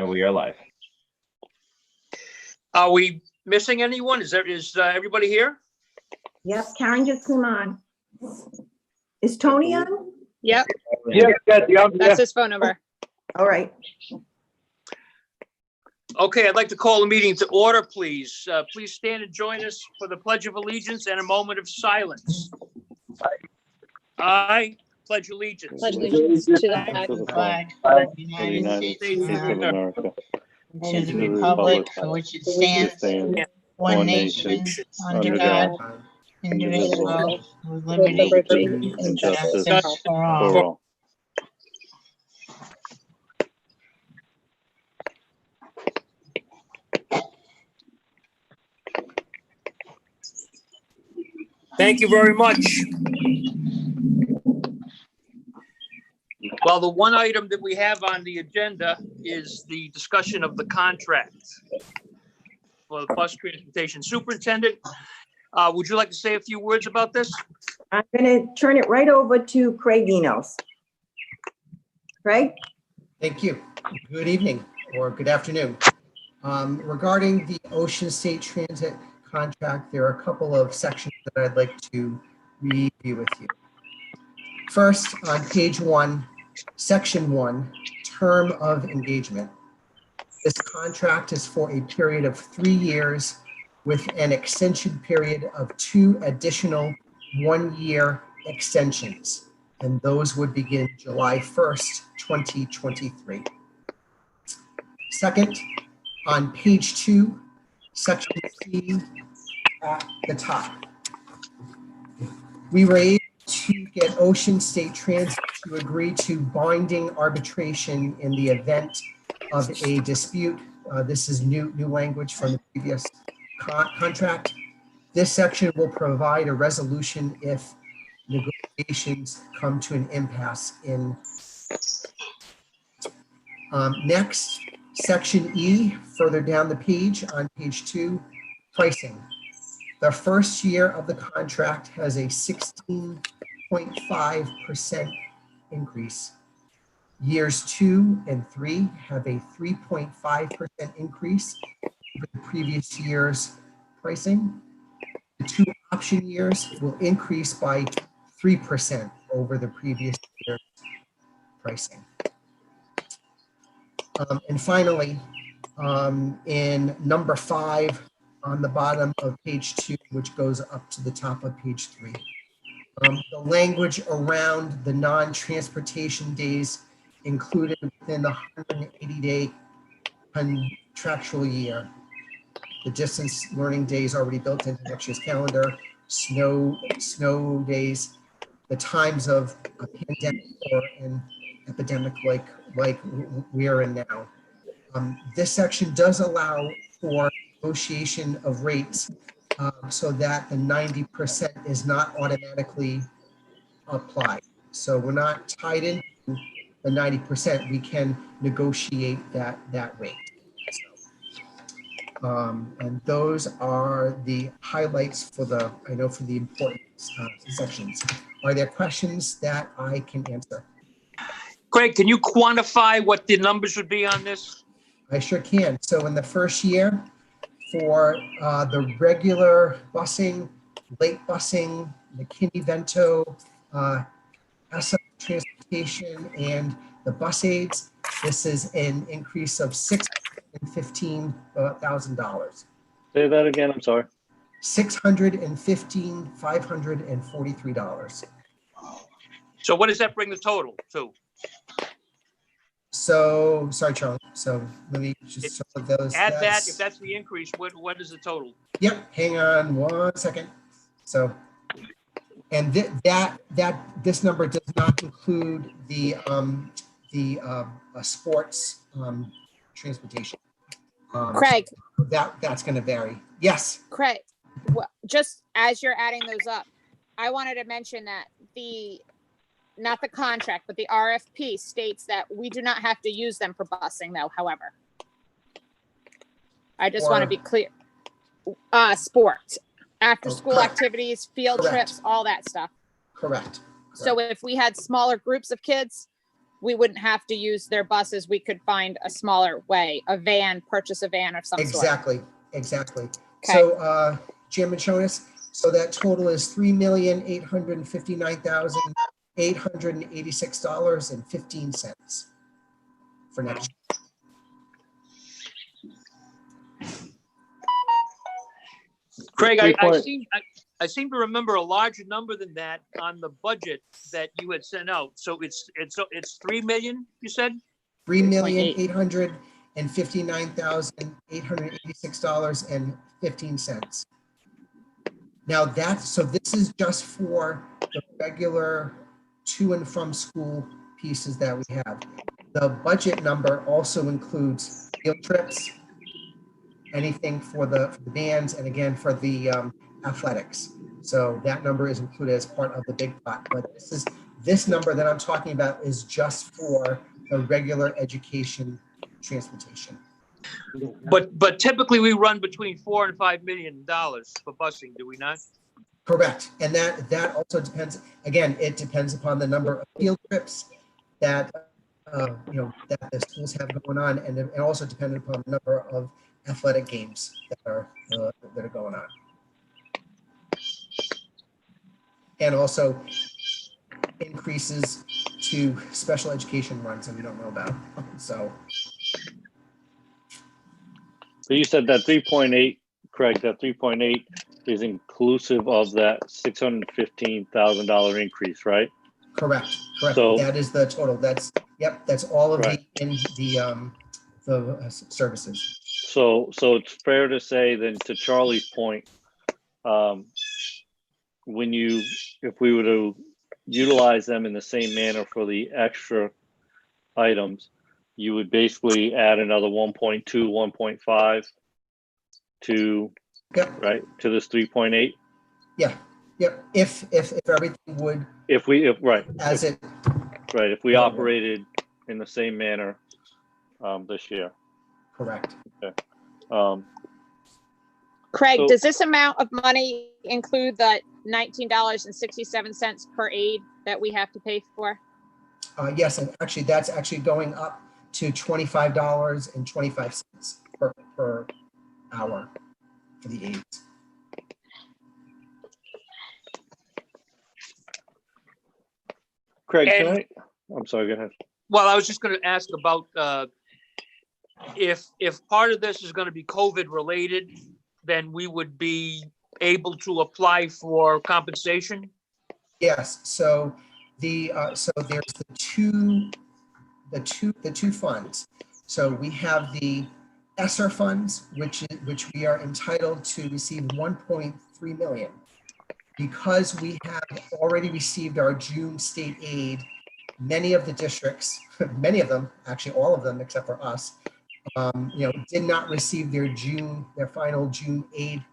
And we are live. Are we missing anyone? Is everybody here? Yep, Karen just came on. Is Tony on? Yep, Yeah. that's his phone number. All right. Okay, I'd like to call the meeting to order, please. Please stand and join us for the Pledge of Allegiance and a moment of silence. I pledge allegiance. Pledge allegiance to the flag of of the the United States of America, America, to the republic for which it stands, one nation, under God, indivisible, with liberty and justice for all. Thank you very much. Well, the one item that we have on the agenda is the discussion of the contract for the bus transportation superintendent. Would you like to say a few words about this? I'm going to turn it right over to Craig Enos. Craig? Thank you. Good evening or good afternoon. Regarding the Ocean State Transit contract, there are a couple of sections that I'd like to review with you. First, on page 1, section 1, term of engagement. This contract is for a period of 3 years with an extension period of 2 additional 1-year extensions, and those would begin July 1st, 2023. Second, on page 2, section C at the top, we were able to get Ocean State Transit to agree to binding arbitration in the event of a dispute. This is new language from the previous contract. This section will provide a resolution if negotiations come to an impasse in. Next, section E, further down the page on page 2, pricing. The first year of the contract has a 16.5% increase. Years 2 and 3 have a 3.5% increase over the previous year's pricing. The 2 option years will increase by 3% over the previous year's pricing. And finally, in number 5 on the bottom of page 2, which goes up to the top of page 3, the language around the non-transportation days included within the 180-day contractual year. The distance learning days already built into next year's calendar, snow days, the times of a pandemic or an epidemic like we are in now. This section does allow for negotiation of rates so that the 90% is not automatically applied. So we're not tied into the 90%. We can negotiate that rate. And those are the highlights for the important sections. Are there questions that I can answer? Craig, can you quantify what the numbers would be on this? I sure can. So in the first year, for the regular busing, late busing, McKinney-Vento, SF transportation, and the bus aids, this is an increase of $615,000. Say that again, I'm sorry. $615,543. So what does that bring the total to? So, sorry, Charlie. So let me just some of those. Add that, if that's the increase, what is the total? Yep, hang on 1 second. So, and this number does not include the sports transportation. Craig. That's going to vary. Yes. Craig, well, just as you're adding those up, I wanted to mention that not the contract, but the RFP states that we do not have to use them for busing though, however. I just want to be clear. Sports, after school activities, field trips, all that stuff. Correct. So if we had smaller groups of kids, we wouldn't have to use their buses. We could find a smaller way, a van, purchase a van of some sort. Exactly. Okay. So, Chairman Jonas, so that total is $3,859,886.15 for next year. Craig, Three I point- seem to remember a larger number than that on the budget that you had sent out. So it's 3 million, you said? $3,859,886.15. Now this is just for the regular to and from school pieces that we have. The budget number also includes field trips, anything for the bands, and again, for the athletics. So that number is included as part of the big pot, but this number that I'm talking about is just for the regular education transportation. But typically we run between $4 and $5 million for busing, do we not? Correct, and that also depends, again, it depends upon the number of field trips that that the schools have going on, and it also dependent upon the number of athletic games that are going on. And also increases to special education runs that we don't know about. So you said that 3.8, Craig, that 3.8 is inclusive of that $615,000 increase, right? correct. So- That is the total. That's all of Right. the services. So it's fair to say then, to Charlie's point, if we were to utilize them in the same manner for the extra items, you would basically add another 1.2, 1.5 to, Yep. right, to this 3.8. Yep. If everything would If we Yeah. operated in the same manner this year. correct. Craig, So- does this amount of money include the $19.67 per aid that we have to pay for? Yes, and actually that's going up to $25.25 per hour for the aides. Craig, And- I'm sorry, go ahead. Well, I was just going to ask about if part of this is going to be COVID related, then we would be able to apply for compensation. Yes, so there's the two funds. So we have the ESSER funds, which we are entitled to receive 1.3 million. Because we have already received our June state aid, many of the districts, many of them, actually all of them except for us, did not receive their final June aid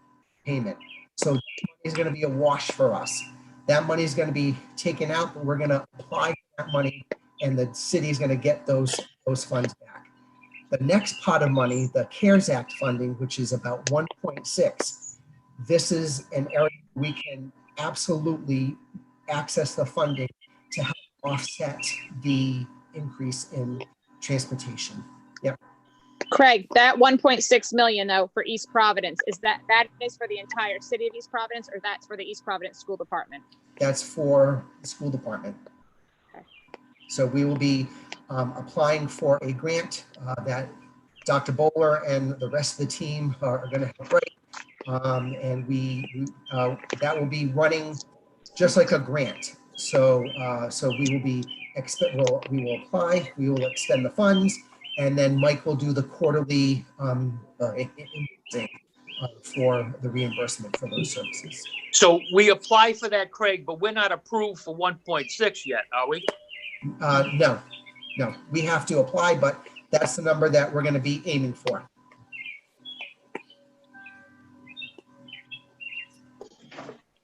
payment. So that money is going to be a wash for us. That money is going to be taken out, but we're going to apply for that money, and the city is going to get those funds back. The next pot of money, the CARES Act funding, which is about 1.6, this is an area we can absolutely access the funding to help offset the increase in transportation. Craig, that 1.6 million though for East Providence, is that is for the entire city of East Providence, or that's for the East Providence School Department? That's for the school department. Okay. So we will be applying for a grant that Dr. Bowler and the rest of the team are going to help write. And that will be running just like a grant. So we will apply, we will expend the funds, and then Mike will do the quarterly for the reimbursement for those services. So we apply for that, Craig, but we're not approved for 1.6 yet, are we? No, we have to apply, but that's the number that we're going to be aiming for.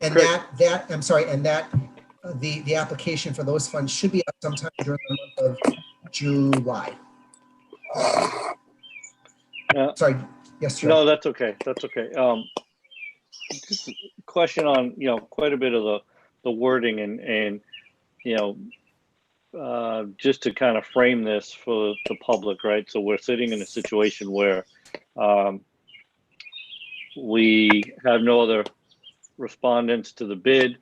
And Great. the application for those funds should be up sometime during the month of July. Sorry, yes, sir. No, that's okay. Just a question on, quite a bit of the wording and just to kind of frame this for the public, right? So we're sitting in a situation where we have no other respondents to the bid.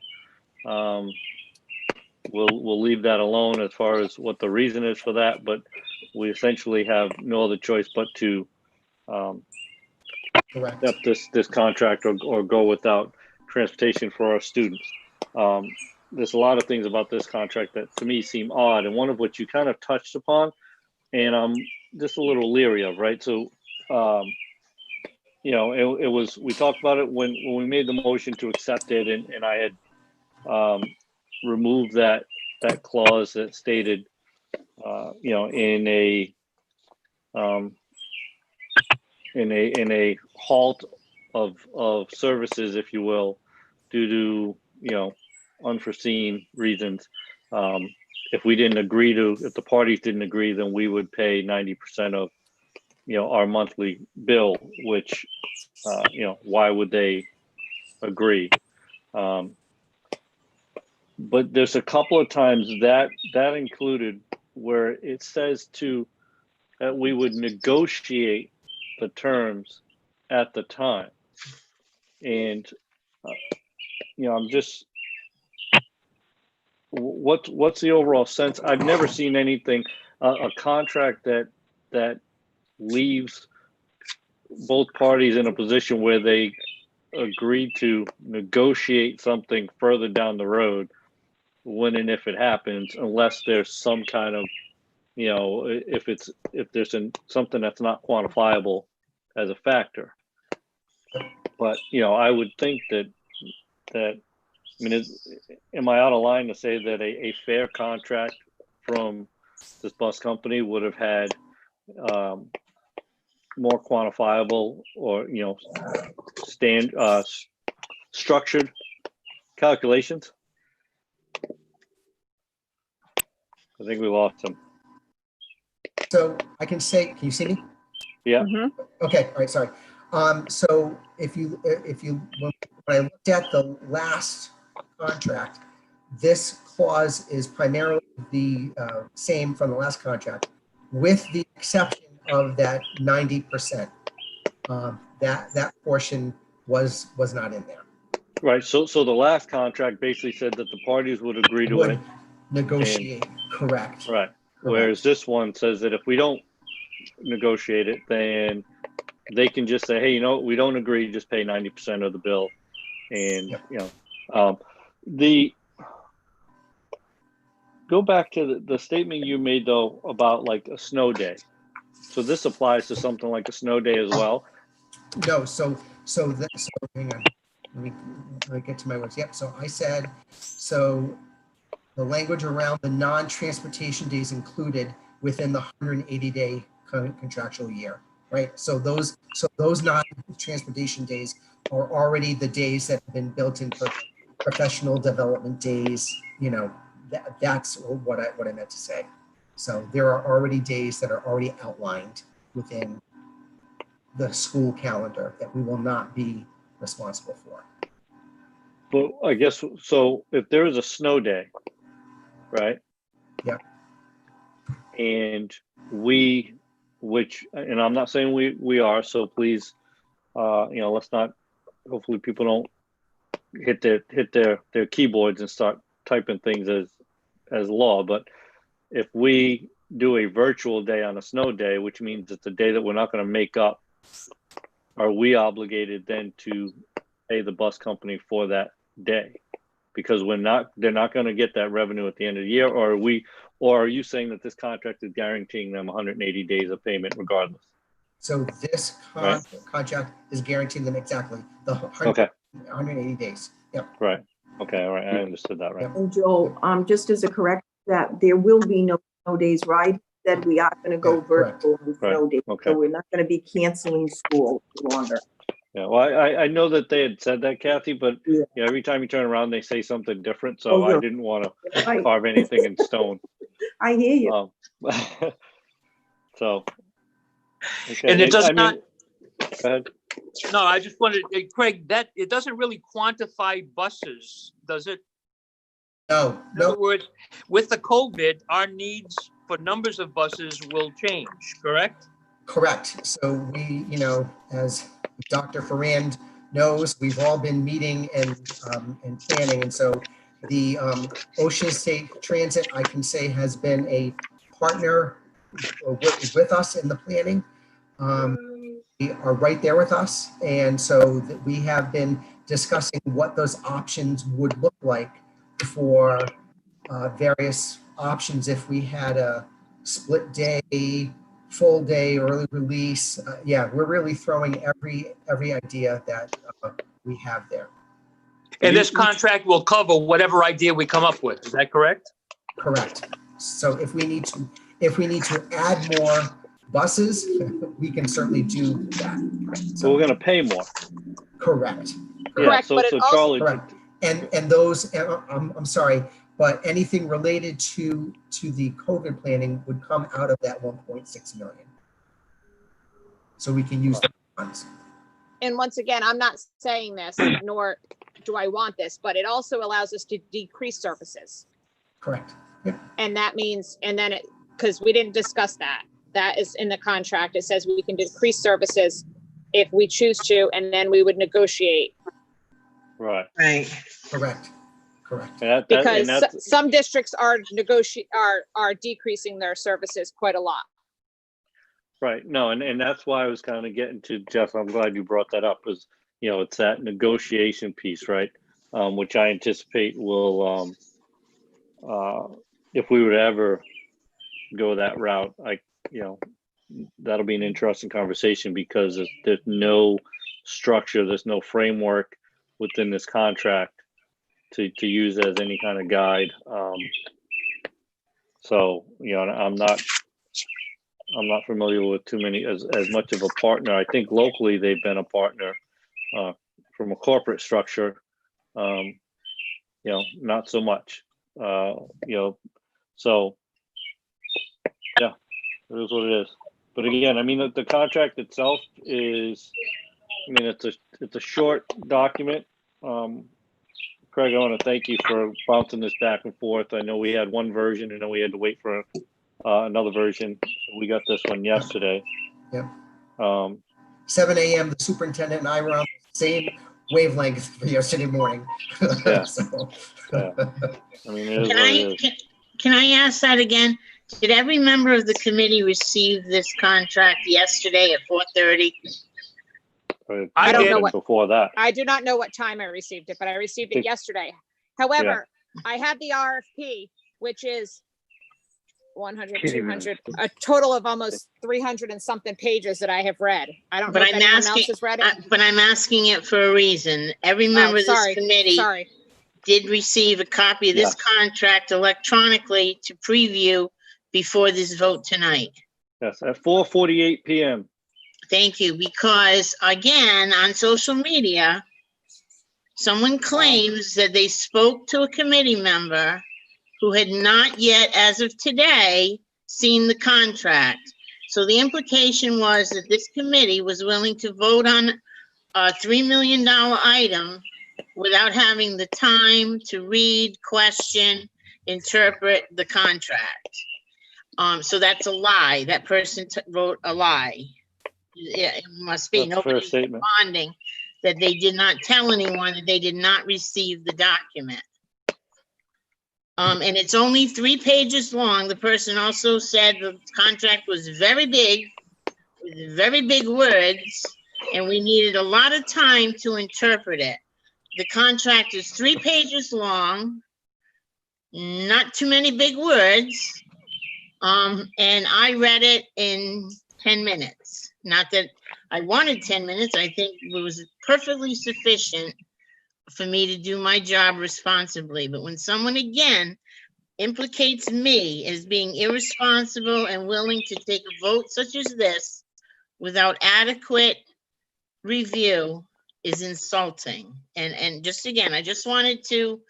We'll leave that alone as far as what the reason is for that, but we essentially have no other choice but to Correct. accept this contract or go without transportation for our students. There's a lot of things about this contract that to me seem odd, and one of which you kind of touched upon, and I'm just a little leery of, right? So, it was, we talked about it when we made the motion to accept it, and I had removed that clause that stated, in a halt of services, if you will, due to, unforeseen reasons. If the parties didn't agree, then we would pay 90% of, our monthly bill, which, why would they agree? But there's a couple of times that included where it says that we would negotiate the terms at the time. And, I'm just, what's the overall sense? I've never seen anything, a contract that leaves both parties in a position where they agree to negotiate something further down the road when and if it happens, unless there's some kind of, if there's something that's not quantifiable as a factor. But, I would think that, am I out of line to say that a fair contract from this bus company would have had more quantifiable or, structured calculations? I think we lost him. So I can say, can you see me? Yeah. Okay, all right, sorry. So when I looked at the last contract, this clause is primarily the same from the last contract, with the exception of that 90%. That portion was not in there. Right. So the last contract basically said that the parties would agree to it. Negotiate, correct. Right. Whereas this one says that if we don't negotiate it, then they can just say, hey, we don't agree, just pay 90% of the bill. And, Yep. Go back to the statement you made, though, about like a snow day. So this applies to something like a snow day as well? No, so hang on. Let me get to my words. Yep, so I said, so the language around the non-transportation days included within the 180-day contractual year, right? So those non-transportation days are already the days that have been built in for professional development days. That's what I meant to say. So there are already days that are already outlined within the school calendar that we will not be responsible for. But I guess, so if there is a snow day, right? Yeah. And and I'm not saying we are, so please, let's not, hopefully people don't hit their keyboards and start typing things as law. But if we do a virtual day on a snow day, which means it's a day that we're not going to make up, are we obligated then to pay the bus company for that day? Because they're not going to get that revenue at the end of the year, or are you saying that this contract is guaranteeing them 180 days of payment regardless? So this contract is guaranteeing them exactly the 180 days. Yep. Right. Okay. All right. I understood that. Right. Yep. And Joel, just as a correction, that there will be no snow days, right? That we are going to go virtual on snow days. Okay. So we're not going to be canceling school longer. Yeah. Well, I know that they had said that, Kathy, but every time you turn around, they say something different. So I didn't want to carve anything in stone. I hear you. So. Okay. And it does not. Go ahead. No, I just wanted, Craig, that it doesn't really quantify buses, does it? No, In other no, words, with the COVID, our needs for numbers of buses will change, correct? correct. So we, as Dr. Ferrand knows, we've all been meeting and planning. And so the Ocean State Transit, I can say, has been a partner with us in the planning. They are right there with us. And so that we have been discussing what those options would look like for various options if we had a split day, full day, early release. Yeah, we're really throwing every idea that we have there. And this contract will cover whatever idea we come up with. Is that correct? Correct. So if we need to add more buses, we can certainly do that. So we're gonna pay more. Correct. Yeah, Correct, so, but it so also- Charlie, Correct. And those, I'm sorry, but anything related to the COVID planning would come out of that 1.6 million. So we can use the funds. And once again, I'm not saying this, nor do I want this, but it also allows us to decrease services. Correct. Yep. And that means, and then it, because we didn't discuss that, that is in the contract. It says we can decrease services if we choose to, and then we would negotiate. right. Right. Correct. Correct. And Because that's, some districts are decreasing their services quite a lot. right, no, and that's why I was kind of getting to, Jeff, I'm glad you brought that up, is, it's that negotiation piece, right? Which I anticipate will, if we would ever go that route, that'll be an interesting conversation because there's no structure, there's no framework within this contract to use as any kind of guide. So, I'm not familiar with too many, as much of a partner. I think locally they've been a partner from a corporate structure, not so much, so yeah, it is what it is. But again, I mean, the contract itself is, it's a short document. Craig, I want to thank you for bouncing this back and forth. I know we had one version and then we had to wait for another version. We got this one yesterday. Yep. 7 a.m. The superintendent and I were on the same wavelength for yesterday morning. Yeah. So. Yeah. I mean, it is what it is. Can I ask that again? Did every member of the committee receive this contract yesterday at 4:30? I don't did. know what- Before that. I do not know what time I received it, but I received it yesterday. However, I have the RFP, which is 100, 200, a total of almost 300 and something pages that I have read. I don't know But if I'm anyone asking- else has read it. But I'm asking it for a reason. Every member of this sorry, committee Sorry. did receive a copy of this contract electronically to preview before this vote tonight. Yes, at 4:48 p.m. Thank you, because again, on social media, someone claims that they spoke to a committee member who had not yet, as of today, seen the contract. So the implication was that this committee was willing to vote on a $3 million item without having the time to read, question, interpret the contract. So that's a lie. That person wrote a lie. Yeah, it must be. That's a fair Nobody's statement. responding that they did not tell anyone that they did not receive the document. And it's only 3 pages long. The person also said the contract was very big, with very big words, and we needed a lot of time to interpret it. The contract is 3 pages long, not too many big words. And I read it in 10 minutes. Not that I wanted 10 minutes. I think it was perfectly sufficient for me to do my job responsibly. But when someone again implicates me as being irresponsible and willing to take a vote such as this without adequate review is insulting. And just again, I just wanted to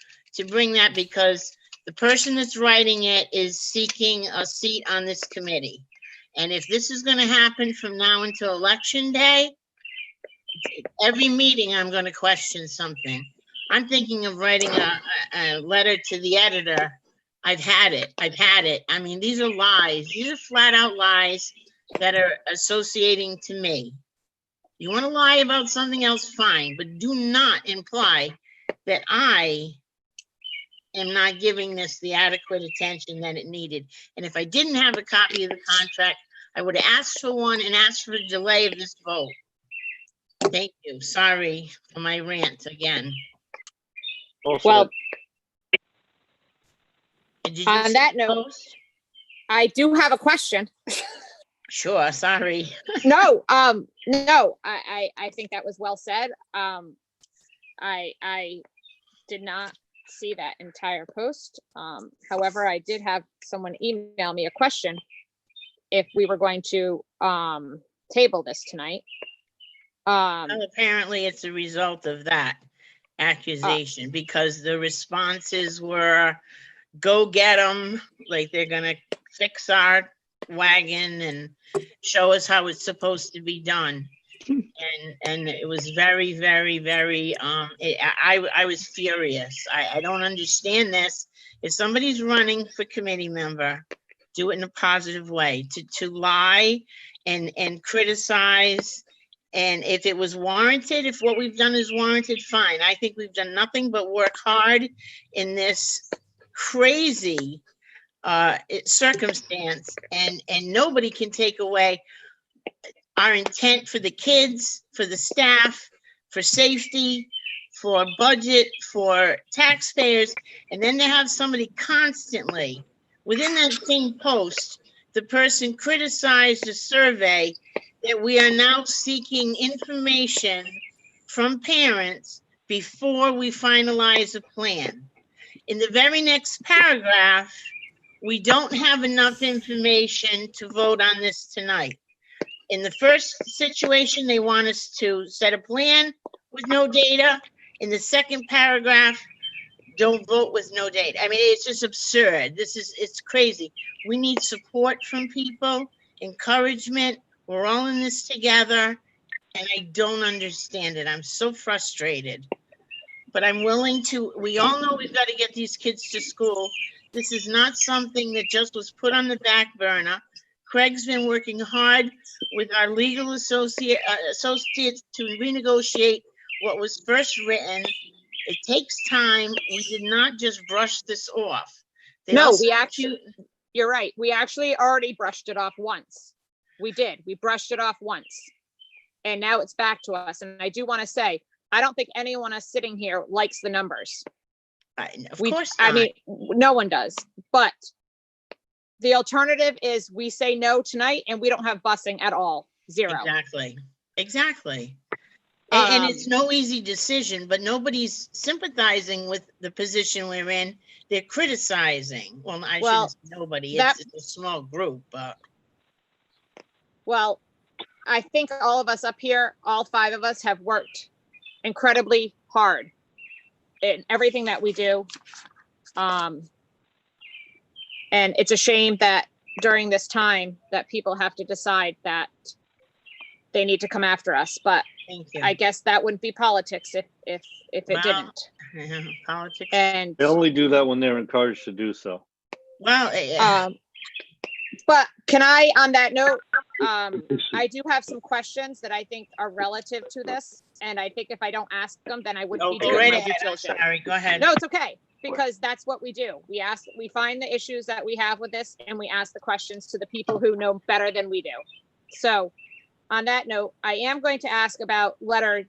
bring that because the person that's writing it is seeking a seat on this committee. And if this is going to happen from now until election day, every meeting I'm going to question something. I'm thinking of writing a letter to the editor. I've had it. I mean, these are lies. These are flat out lies that are associating to me. You want to lie about something else, fine, but do not imply that I am not giving this the adequate attention that it needed. And if I didn't have a copy of the contract, I would have asked for one and asked for a delay of this vote. Thank you. Sorry for my rant again. Well, Did you on see that the note, post? I do have a question. Sure, sorry. No, I think that was well said. I did not see that entire post. However, I did have someone email me a question if we were going to table this tonight. Well, apparently it's a result of that accusation because the responses were, go get them, like they're gonna fix our wagon and show us how it's supposed to be done. And it was very, very, very, I was furious. I don't understand this. If somebody's running for committee member, do it in a positive way. To lie and criticize, and if it was warranted, if what we've done is warranted, fine. I think we've done nothing but work hard in this crazy circumstance, and nobody can take away our intent for the kids, for the staff, for safety, for budget, for taxpayers. And then to have somebody constantly within that same post, the person criticized a survey that we are now seeking information from parents before we finalize a plan. In the very next paragraph, we don't have enough information to vote on this tonight. In the first situation, they want us to set a plan with no data. In the second paragraph, don't vote with no data. I mean, it's just absurd. It's crazy. We need support from people, encouragement. We're all in this together, and I don't understand it. I'm so frustrated. But I'm willing to, we all know we've got to get these kids to school. This is not something that just was put on the back burner. Craig's been working hard with our legal associates to renegotiate what was first written. It takes time. We did not just brush this off. You're right. We actually already brushed it off once. We did. We brushed it off once. And now it's back to us. And I do want to say, I don't think anyone else sitting here likes the numbers. Of course not. I mean, no one does. But the alternative is we say no tonight and we don't have busing at all. Zero. Exactly. And it's no easy decision, but nobody's sympathizing with the position we're in. They're criticizing. Well, shouldn't say nobody. It's a small group, but. Well, I think all of us up here, all five of us have worked incredibly hard in everything that we do. And it's a shame that during this time that people have to decide that they need to come after us. But thank you. I guess that wouldn't be politics if it didn't. Politics. And They only do that when they're encouraged to do so. Well, but can I, on that note, I do have some questions that I think are relative to this. And I think if I don't ask them, then I wouldn't be go doing right my ahead. due diligence. Sorry, go ahead. No, it's okay. Because that's what we do. We find the issues that we have with this and we ask the questions to the people who know better than we do. So on that note, I am going to ask about letter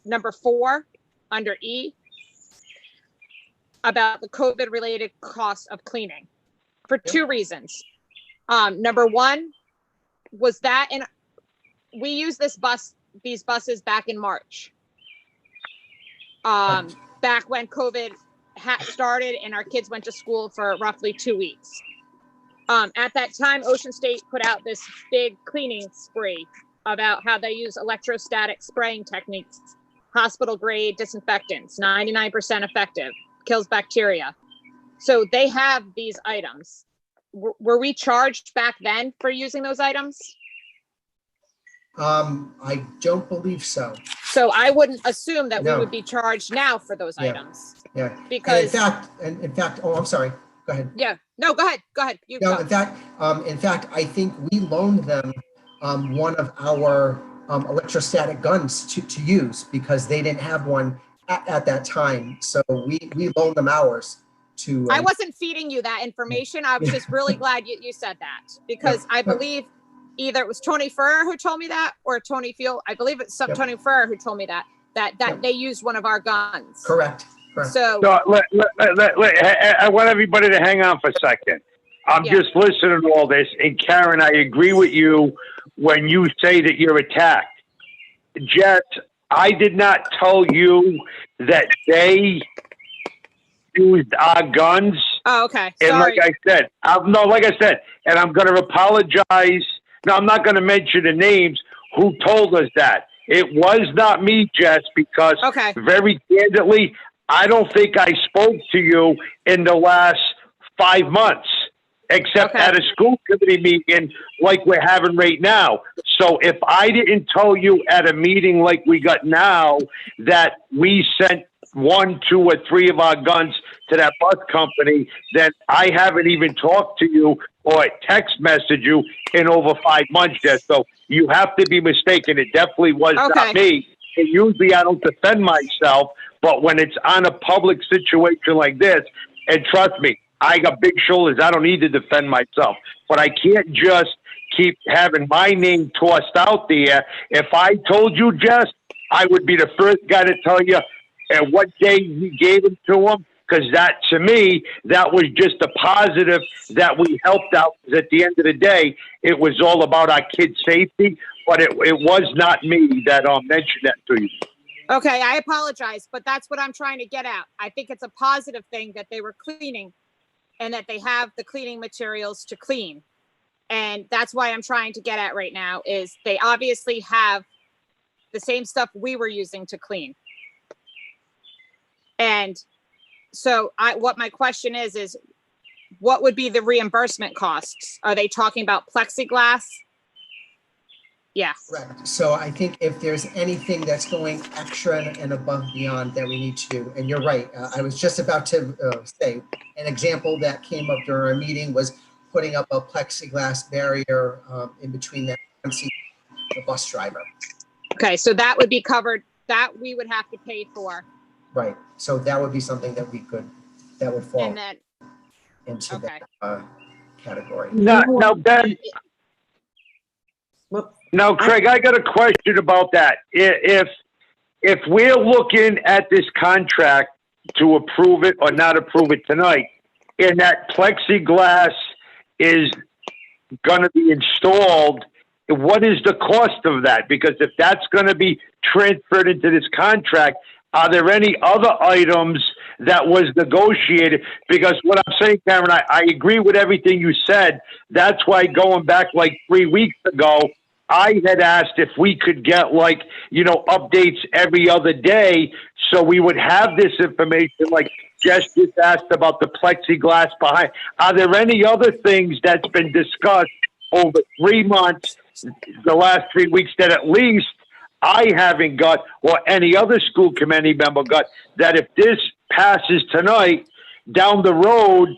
number 4 under E about the COVID related costs of cleaning for 2 reasons. Number 1 was that, and we used these buses back in March. Back when COVID started and our kids went to school for roughly 2 weeks. At that time, Ocean State put out this big cleaning spree about how they use electrostatic spraying techniques, hospital grade disinfectants, 99% effective, kills bacteria. So they have these items. Were we charged back then for using those items? I don't believe so. So I wouldn't assume that we No. would be charged now for those Yeah. items. Yeah. And in Because, fact, oh, I'm sorry. Go ahead. yeah, no, go ahead. You No, go. in fact, I think we loaned them one of our electrostatic guns to use because they didn't have one at that time. So we loaned them ours to. I wasn't feeding you that information. I was just really glad you said that because I believe either it was Tony Furr who told me that or Tony Field. I believe it's some Tony Furr who told me that they used one of our guns. Correct. So So I want everybody to hang on for a second. I'm Yeah. just listening to all this, and Karen, I agree with you when you say that you're attacked. Jess, I did not tell you that they used our guns. oh, okay. And Sorry. like I said, and I'm going to apologize. No, I'm not going to mention the names who told us that. It was not me, Jess, because Okay. very candidly, I don't think I spoke to you in the last 5 months, except Okay. at a school committee meeting like we're having right now. So if I didn't tell you at a meeting like we got now that we sent 1, 2, or 3 of our guns to that bus company, then I haven't even talked to you or text message you in over 5 months yet. So you have to be mistaken. It definitely was Okay. not me. And usually I don't defend myself, but when it's on a public situation like this, and trust me, I got big shoulders. I don't need to defend myself, but I can't just keep having my name tossed out there. If I told you, Jess, I would be the first guy to tell you and what day we gave it to him, because that, to me, that was just a positive that we helped out. 'Cause at the end of the day, it was all about our kids' safety, but it was not me that mentioned that to you. Okay. I apologize, but that's what I'm trying to get at. I think it's a positive thing that they were cleaning and that they have the cleaning materials to clean. And that's why I'm trying to get at right now is they obviously have the same stuff we were using to clean. And so what my question is what would be the reimbursement costs? Are they talking about plexiglass? Yeah. Correct. So I think if there's anything that's going extra and above and beyond that we need to do, and you're right, I was just about to say an example that came up during our meeting was putting up a plexiglass barrier in between the bus driver. Okay. So that would be covered, that we would have to pay for. Right. So that would be something that that would fall And then, into okay. that category. Now, Ben. Now, Craig, I got a question about that. If we're looking at this contract to approve it or not approve it tonight, and that plexiglass is going to be installed, what is the cost of that? Because if that's going to be transferred into this contract, are there any other items that was negotiated? Because what I'm saying, Cameron, I agree with everything you said. That's why going back like 3 weeks ago, I had asked if we could get updates every other day so we would have this information like Jess just asked about the plexiglass behind. Are there any other things that's been discussed over 3 months, the last 3 weeks that at least I haven't got or any other school committee member got that if this passes tonight down the road,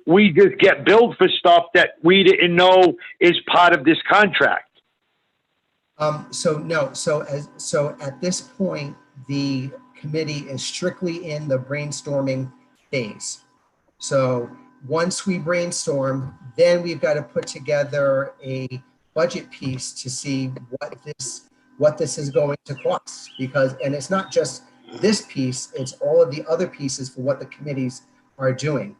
we just get billed for stuff that we didn't know is part of this contract? So at this point, the committee is strictly in the brainstorming phase. So once we brainstorm, then we've got to put together a budget piece to see what this is going to cost, and it's not just this piece, it's all of the other pieces for what the committees are doing.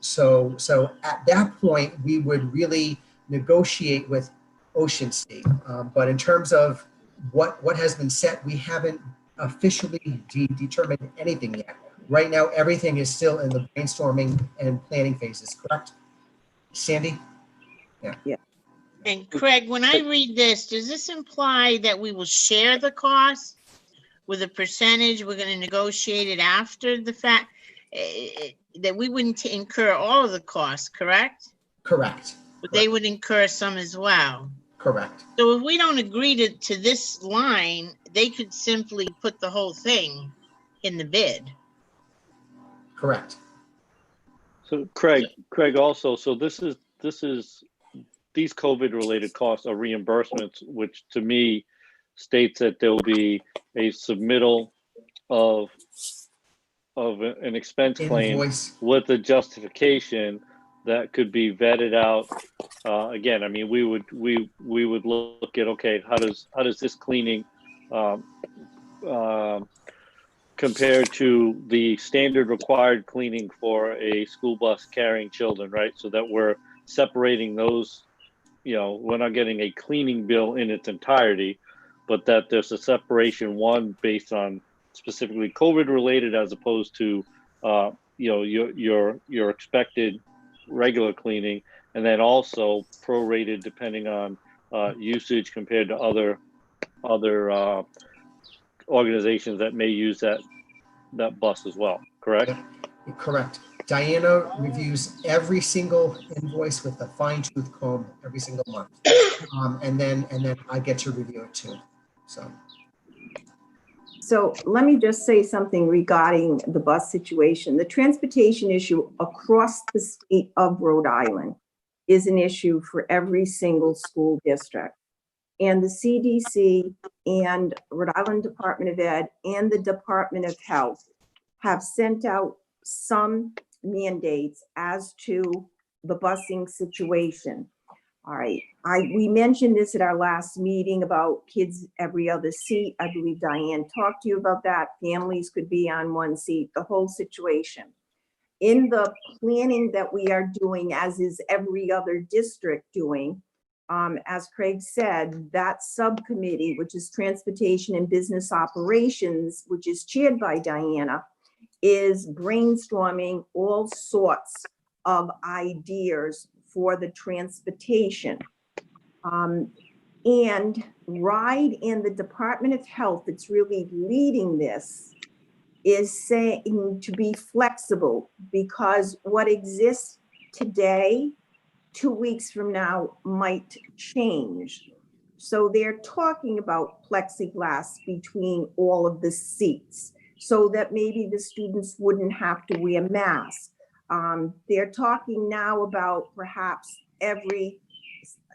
So at that point, we would really negotiate with Ocean State. But in terms of what has been set, we haven't officially determined anything yet. Right now, everything is still in the brainstorming and planning phases, correct? Sandy? Yeah. And Craig, when I read this, does this imply that we will share the cost with a percentage? We're going to negotiate it after the fact, that we wouldn't incur all of the costs, correct? Correct. But they would incur some as well. Correct. Correct. So if we don't agree to this line, they could simply put the whole thing in the bid. Correct. So Craig also, so this is, these COVID related costs are reimbursements, which to me states that there'll be a submittal of an expense claim Invoice. with a justification that could be vetted out. Again, I mean, we would look at, okay, how does this cleaning compared to the standard required cleaning for a school bus carrying children, right? So that we're separating those, we're not getting a cleaning bill in its entirety, but that there's a separation, one based on specifically COVID related as opposed to, your expected regular cleaning, and then also prorated depending on usage compared to other organizations that may use that bus as well, correct? Yep, correct. Diana reviews every single invoice with a fine tooth comb every single month. And then I get to review it too. So let me just say something regarding the bus situation. The transportation issue across the state of Rhode Island is an issue for every single school district. And the CDC and Rhode Island Department of Ed and the Department of Health have sent out some mandates as to the busing situation. All right, we mentioned this at our last meeting about kids every other seat. I believe Diane talked to you about that. Families could be on one seat, the whole situation. In the planning that we are doing, as is every other district doing, as Craig said, that subcommittee, which is Transportation and Business Operations, which is chaired by Diana, is brainstorming all sorts of ideas for the transportation. And RIDE and the Department of Health that's really leading this is saying to be flexible, because what exists today, 2 weeks from now, might change. So they're talking about plexiglass between all of the seats so that maybe the students wouldn't have to wear masks. They're talking now about perhaps every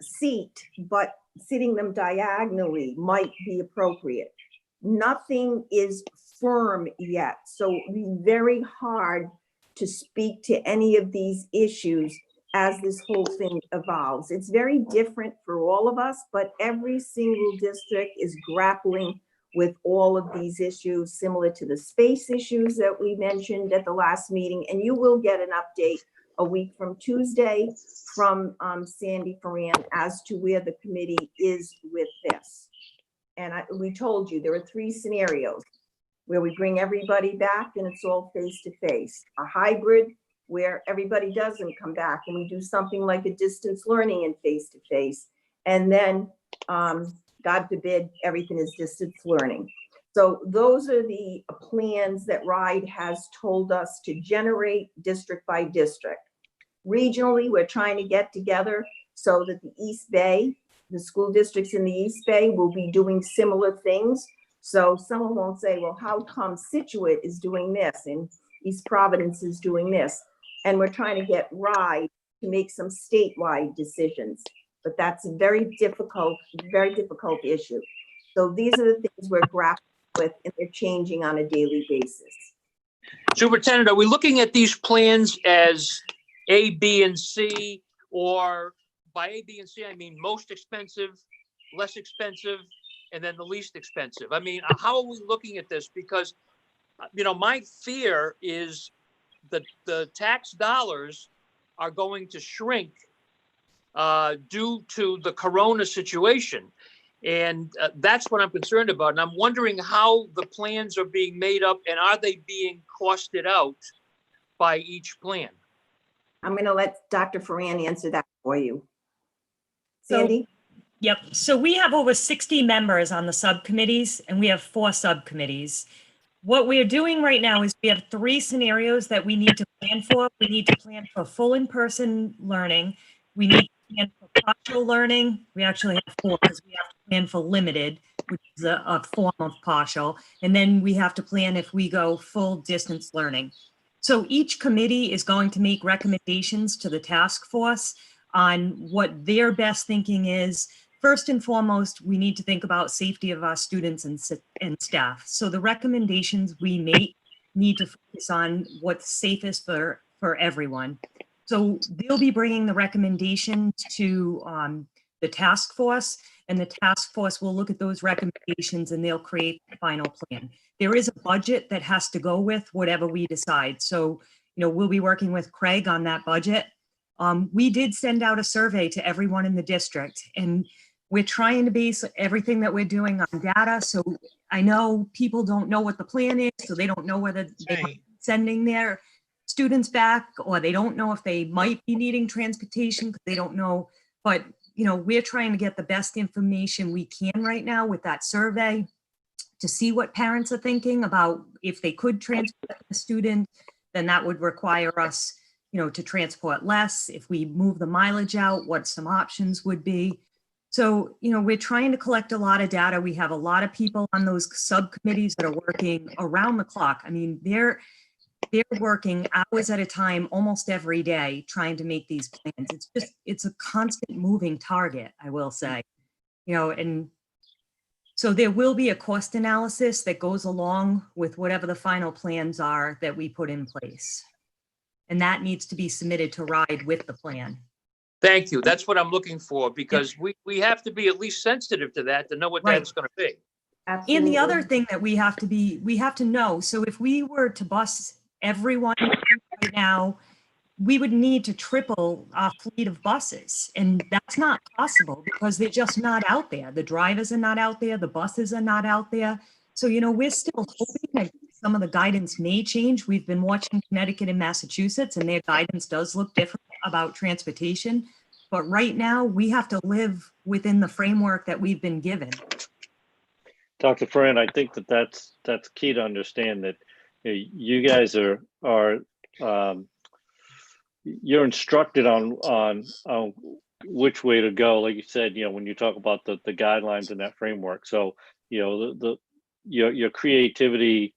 seat, but sitting them diagonally might be appropriate. Nothing is firm yet, so it'll be very hard to speak to any of these issues as this whole thing evolves. It's very different for all of us, but every single district is grappling with all of these issues, similar to the space issues that we mentioned at the last meeting. And you will get an update a week from Tuesday from Sandy Ferran as to where the committee is with this. And we told you there are 3 scenarios where we bring everybody back and it's all face-to-face. A hybrid where everybody doesn't come back and we do something like a distance learning and face-to-face. And then, God forbid, everything is distance learning. So those are the plans that RIDE has told us to generate district by district. Regionally, we're trying to get together so that the East Bay, the school districts in the East Bay will be doing similar things. So someone won't say, well, how come Situate is doing this and East Providence is doing this? And we're trying to get RIDE to make some statewide decisions. But that's a very difficult issue. So these are the things we're grappling with, and they're changing on a daily basis. Superintendent, are we looking at these plans as A, B, and C, or by A, B, and C, I mean most expensive, less expensive, and then the least expensive? I mean, how are we looking at this? Because, my fear is that the tax dollars are going to shrink due to the corona situation. And that's what I'm concerned about. And I'm wondering how the plans are being made up and are they being costed out by each plan? I'm going to let Dr. Ferran answer that for you. So, Sandy? Yep. So we have over 60 members on the subcommittees and we have 4 subcommittees. What we're doing right now is we have 3 scenarios that we need to plan for. We need to plan for full in-person learning. We need to plan for partial learning. We actually have 4 because we have to plan for limited, which is a form of partial. And then we have to plan if we go full distance learning. So each committee is going to make recommendations to the task force on what their best thinking is. First and foremost, we need to think about safety of our students and staff. So the recommendations we make need to focus on what's safest for everyone. So they'll be bringing the recommendations to the task force, and the task force will look at those recommendations and they'll create the final plan. There is a budget that has to go with whatever we decide. So, we'll be working with Craig on that budget. We did send out a survey to everyone in the district, and we're trying to base everything that we're doing on data. So I know people don't know what the plan is, so they don't know whether they're sending their students back, or they don't know if they might be needing transportation because they don't know. But, we're trying to get the best information we can right now with that survey to see what parents are thinking about. If they could transport a student, then that would require us, to transport less. If we move the mileage out, what some options would be. So, we're trying to collect a lot of data. We have a lot of people on those subcommittees that are working around the clock. I mean, they're working hours at a time almost every day trying to make these plans. It's a constant moving target, I will say. And so there will be a cost analysis that goes along with whatever the final plans are that we put in place. And that needs to be submitted to RIDE with the plan. Thank you. That's what I'm looking for, because we have to be at least sensitive to that to know what Right. that's going to be. Absolutely. And the other thing that we have to know, so if we were to bus everyone right now, we would need to triple our fleet of buses. And that's not possible because they're just not out there. The drivers are not out there. The buses are not out there. So, we're still hoping that some of the guidance may change. We've been watching Connecticut and Massachusetts, and their guidance does look different about transportation. But right now, we have to live within the framework that we've been given. Dr. Fran, I think that's key to understand that you guys are you're instructed on which way to go. Like you said, when you talk about the guidelines in that framework. So, your creativity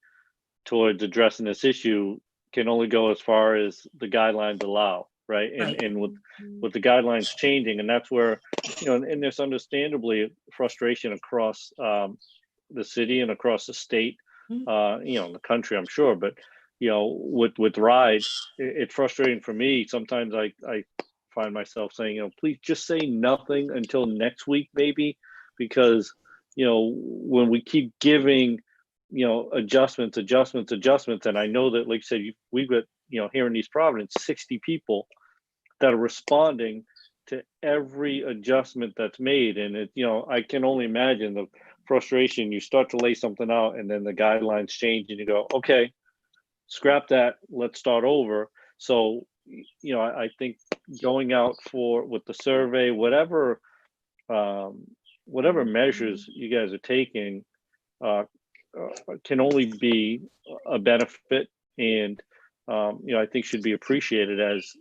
towards addressing this issue can only go as far as the guidelines allow, right? And with the guidelines changing, and that's where, and there's understandably frustration across the city and across the state, in the country, I'm sure. But, with RIDE, it's frustrating for me. Sometimes I find myself saying, please just say nothing until next week, maybe, because, when we keep giving, adjustments, and I know that, like you said, we've got, here in East Providence, 60 people that are responding to every adjustment that's made. And it, I can only imagine the frustration. You start to lay something out and then the guidelines change and you go, okay, scrap that, let's start over. So, I think going out with the survey, whatever measures you guys are taking can only be a benefit, and I think should be appreciated as,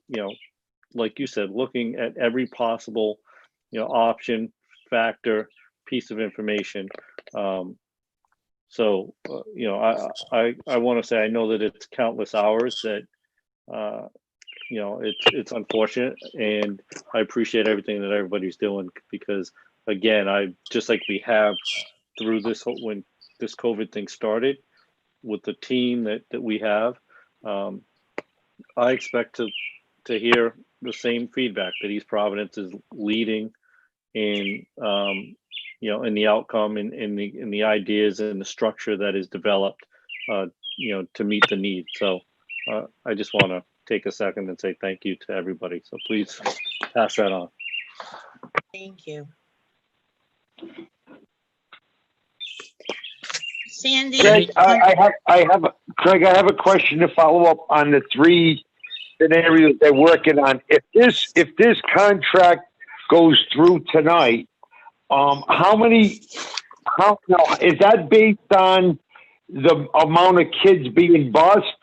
like you said, looking at every possible option, factor, piece of information. So I want to say, I know that it's countless hours that it's unfortunate, and I appreciate everything that everybody's doing, because again, I just like we have through this when this COVID thing started with the team that we have, I expect to hear the same feedback that East Providence is leading in in the outcome, in the ideas and the structure that is developed to meet the need. So I just want to take a second and say thank you to everybody. So please pass that on. Thank you. Sandy? Craig, I have a question to follow up on the 3 scenarios they're working on. If this contract goes through tonight, how is that based on the amount of kids being bused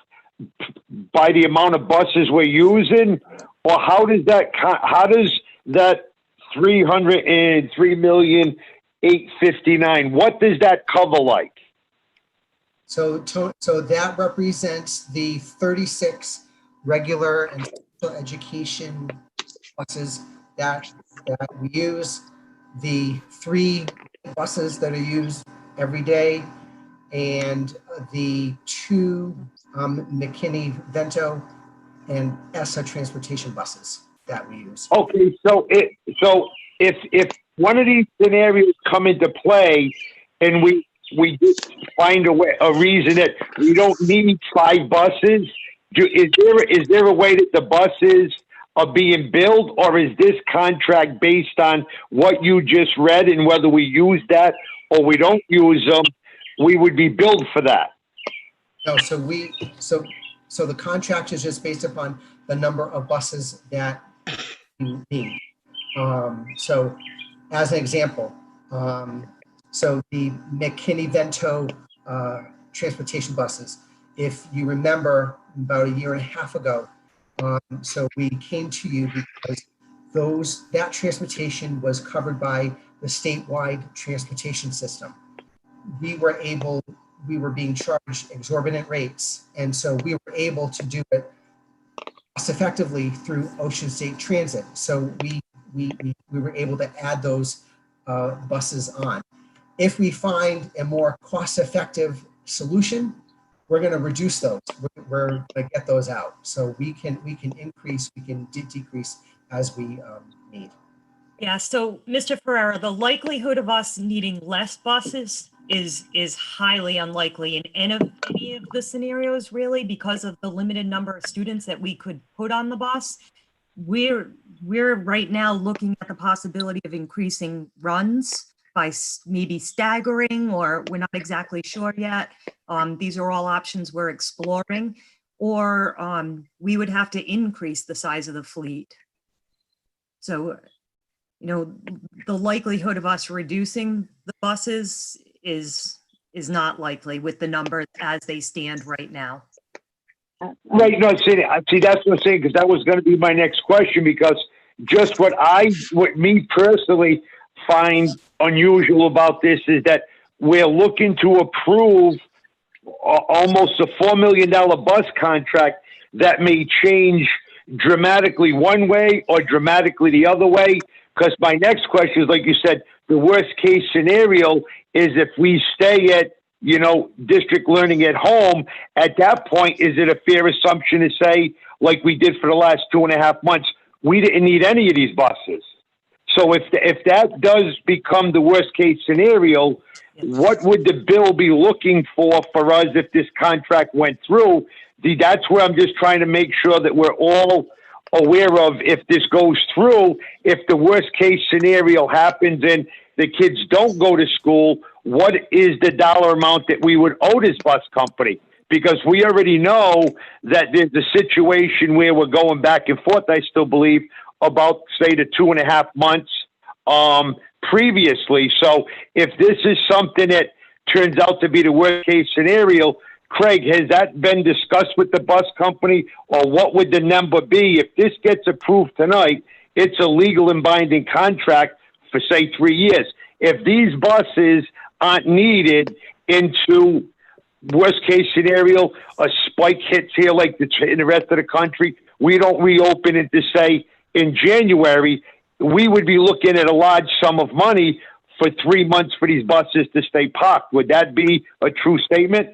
by the amount of buses we're using, or how does that $303,859,000. What does that cover like? So that represents the 36 regular and special education buses that we use, the 3 buses that are used every day, and the 2 McKinney-Vento and ESSA transportation buses that we use. Okay, so if one of these scenarios come into play and we just find a reason that we don't need 5 buses, is there a way that the buses are being billed, or is this contract based on what you just read, and whether we use that or we don't use them, we would be billed for that? No, so the contract is just based upon the number of buses that you need. So as an example, so the McKinney-Vento transportation buses, if you remember about a year and a half ago, so we came to you because that transportation was covered by the statewide transportation system. We were being charged exorbitant rates, and so we were able to do it cost effectively through Ocean State Transit. So we were able to add those buses on. If we find a more cost-effective solution, we're going to reduce those. We're going to get those out. So we can increase, we can decrease as we need. Yeah, so Mr. Ferrera, the likelihood of us needing less buses is highly unlikely in any of the scenarios, really, because of the limited number of students that we could put on the bus. We're right now looking at the possibility of increasing runs by maybe staggering, or we're not exactly sure yet. These are all options we're exploring, or we would have to increase the size of the fleet. So, you know, the likelihood of us reducing the buses is not likely with the numbers as they stand right now. Right. No, see, that's what I'm saying, because that was going to be my next question, because just what me personally find unusual about this is that we're looking to approve almost a $4 million bus contract that may change dramatically one way or dramatically the other way. Because my next question is, like you said, the worst case scenario is if we stay at, district learning at home. At that point, is it a fair assumption to say, like we did for the last 2.5 months, we didn't need any of these buses? So if that does become the worst case scenario, what would the bill be looking for us if this contract went through? That's where I'm just trying to make sure that we're all aware of, if this goes through, if the worst case scenario happens and the kids don't go to school, what is the dollar amount that we would owe this bus company? Because we already know that there's a situation where we're going back and forth, I still believe, about, say, the 2.5 months previously. So if this is something that turns out to be the worst case scenario, Craig, has that been discussed with the bus company, or what would the number be? If this gets approved tonight, it's a legal and binding contract for, say, 3 years. If these buses aren't needed into worst case scenario, a spike hits here like in the rest of the country, we don't reopen it to, say, in January, we would be looking at a large sum of money for 3 months for these buses to stay parked. Would that be a true statement?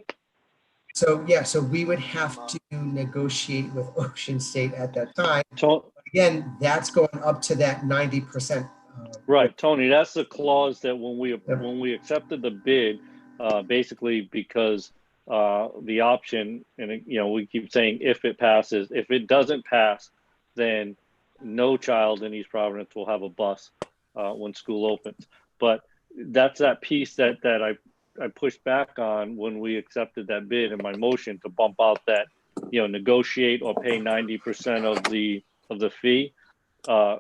So, yeah, so we would have to negotiate with Ocean State at that time. So, again, that's going up to that 90%. Right, Tony, that's the clause that when we accepted the bid, basically because the option, and we keep saying if it passes, if it doesn't pass, then no child in East Providence will have a bus when school opens. But that's that piece that I pushed back on when we accepted that bid in my motion to bump out that, negotiate or pay 90% of the fee.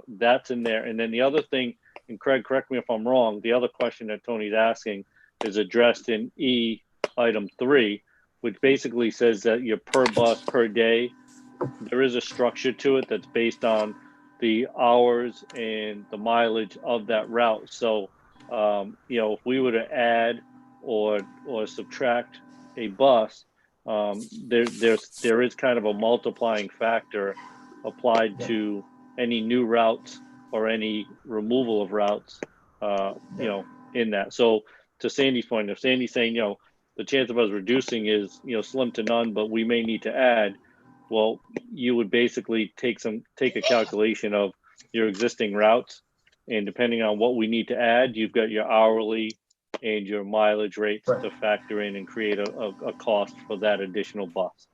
That's in there. And then the other thing, and Craig, correct me if I'm wrong, the other question that Tony's asking is addressed in E item 3, which basically says that you're per bus per day. There is a structure to it that's based on the hours and the mileage of that route. So, you know, if we were to add or subtract a bus, there is kind of a multiplying factor applied to any new routes or any removal of routes, you know, in that. So to Sandy's point, if Sandy's saying, you know, the chance of us reducing is, you know, slim to none, but we may need to add, well, you would basically take a calculation of your existing routes, and depending on what we need to add, you've got your hourly and your mileage rates Right. to factor in and create a cost for that additional bus.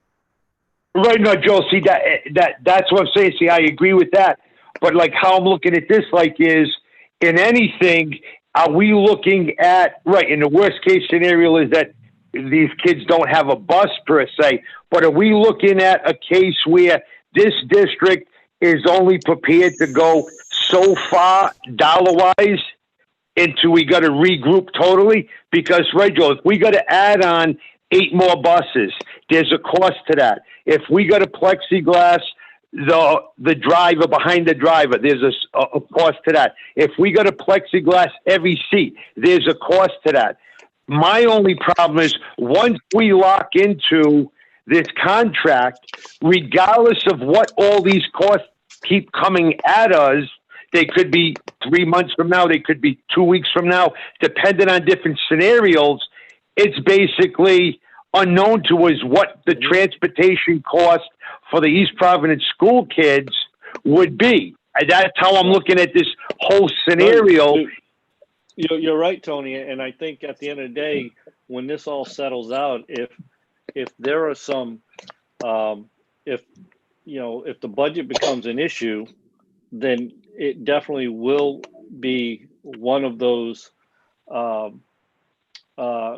Right, no, Joe, see, that's what I'm saying. See, I agree with that. But like how I'm looking at this, like, is in anything, are we looking at, right, in the worst case scenario is that these kids don't have a bus per se, but are we looking at a case where this district is only prepared to go so far dollar-wise into we got to regroup totally? Because, right, Joe, if we got to add on 8 more buses, there's a cost to that. If we got to plexiglass the driver behind the driver, there's a cost to that. If we got to plexiglass every seat, there's a cost to that. My only problem is once we lock into this contract, regardless of what all these costs keep coming at us, they could be 3 months from now, they could be 2 weeks from now, depending on different scenarios. It's basically unknown to us what the transportation cost for the East Providence school kids would be. And that's how I'm looking at this whole scenario. You're right, Tony, and I think at the end of the day, when this all settles out, if there are some, if the budget becomes an issue, then it definitely will be one of those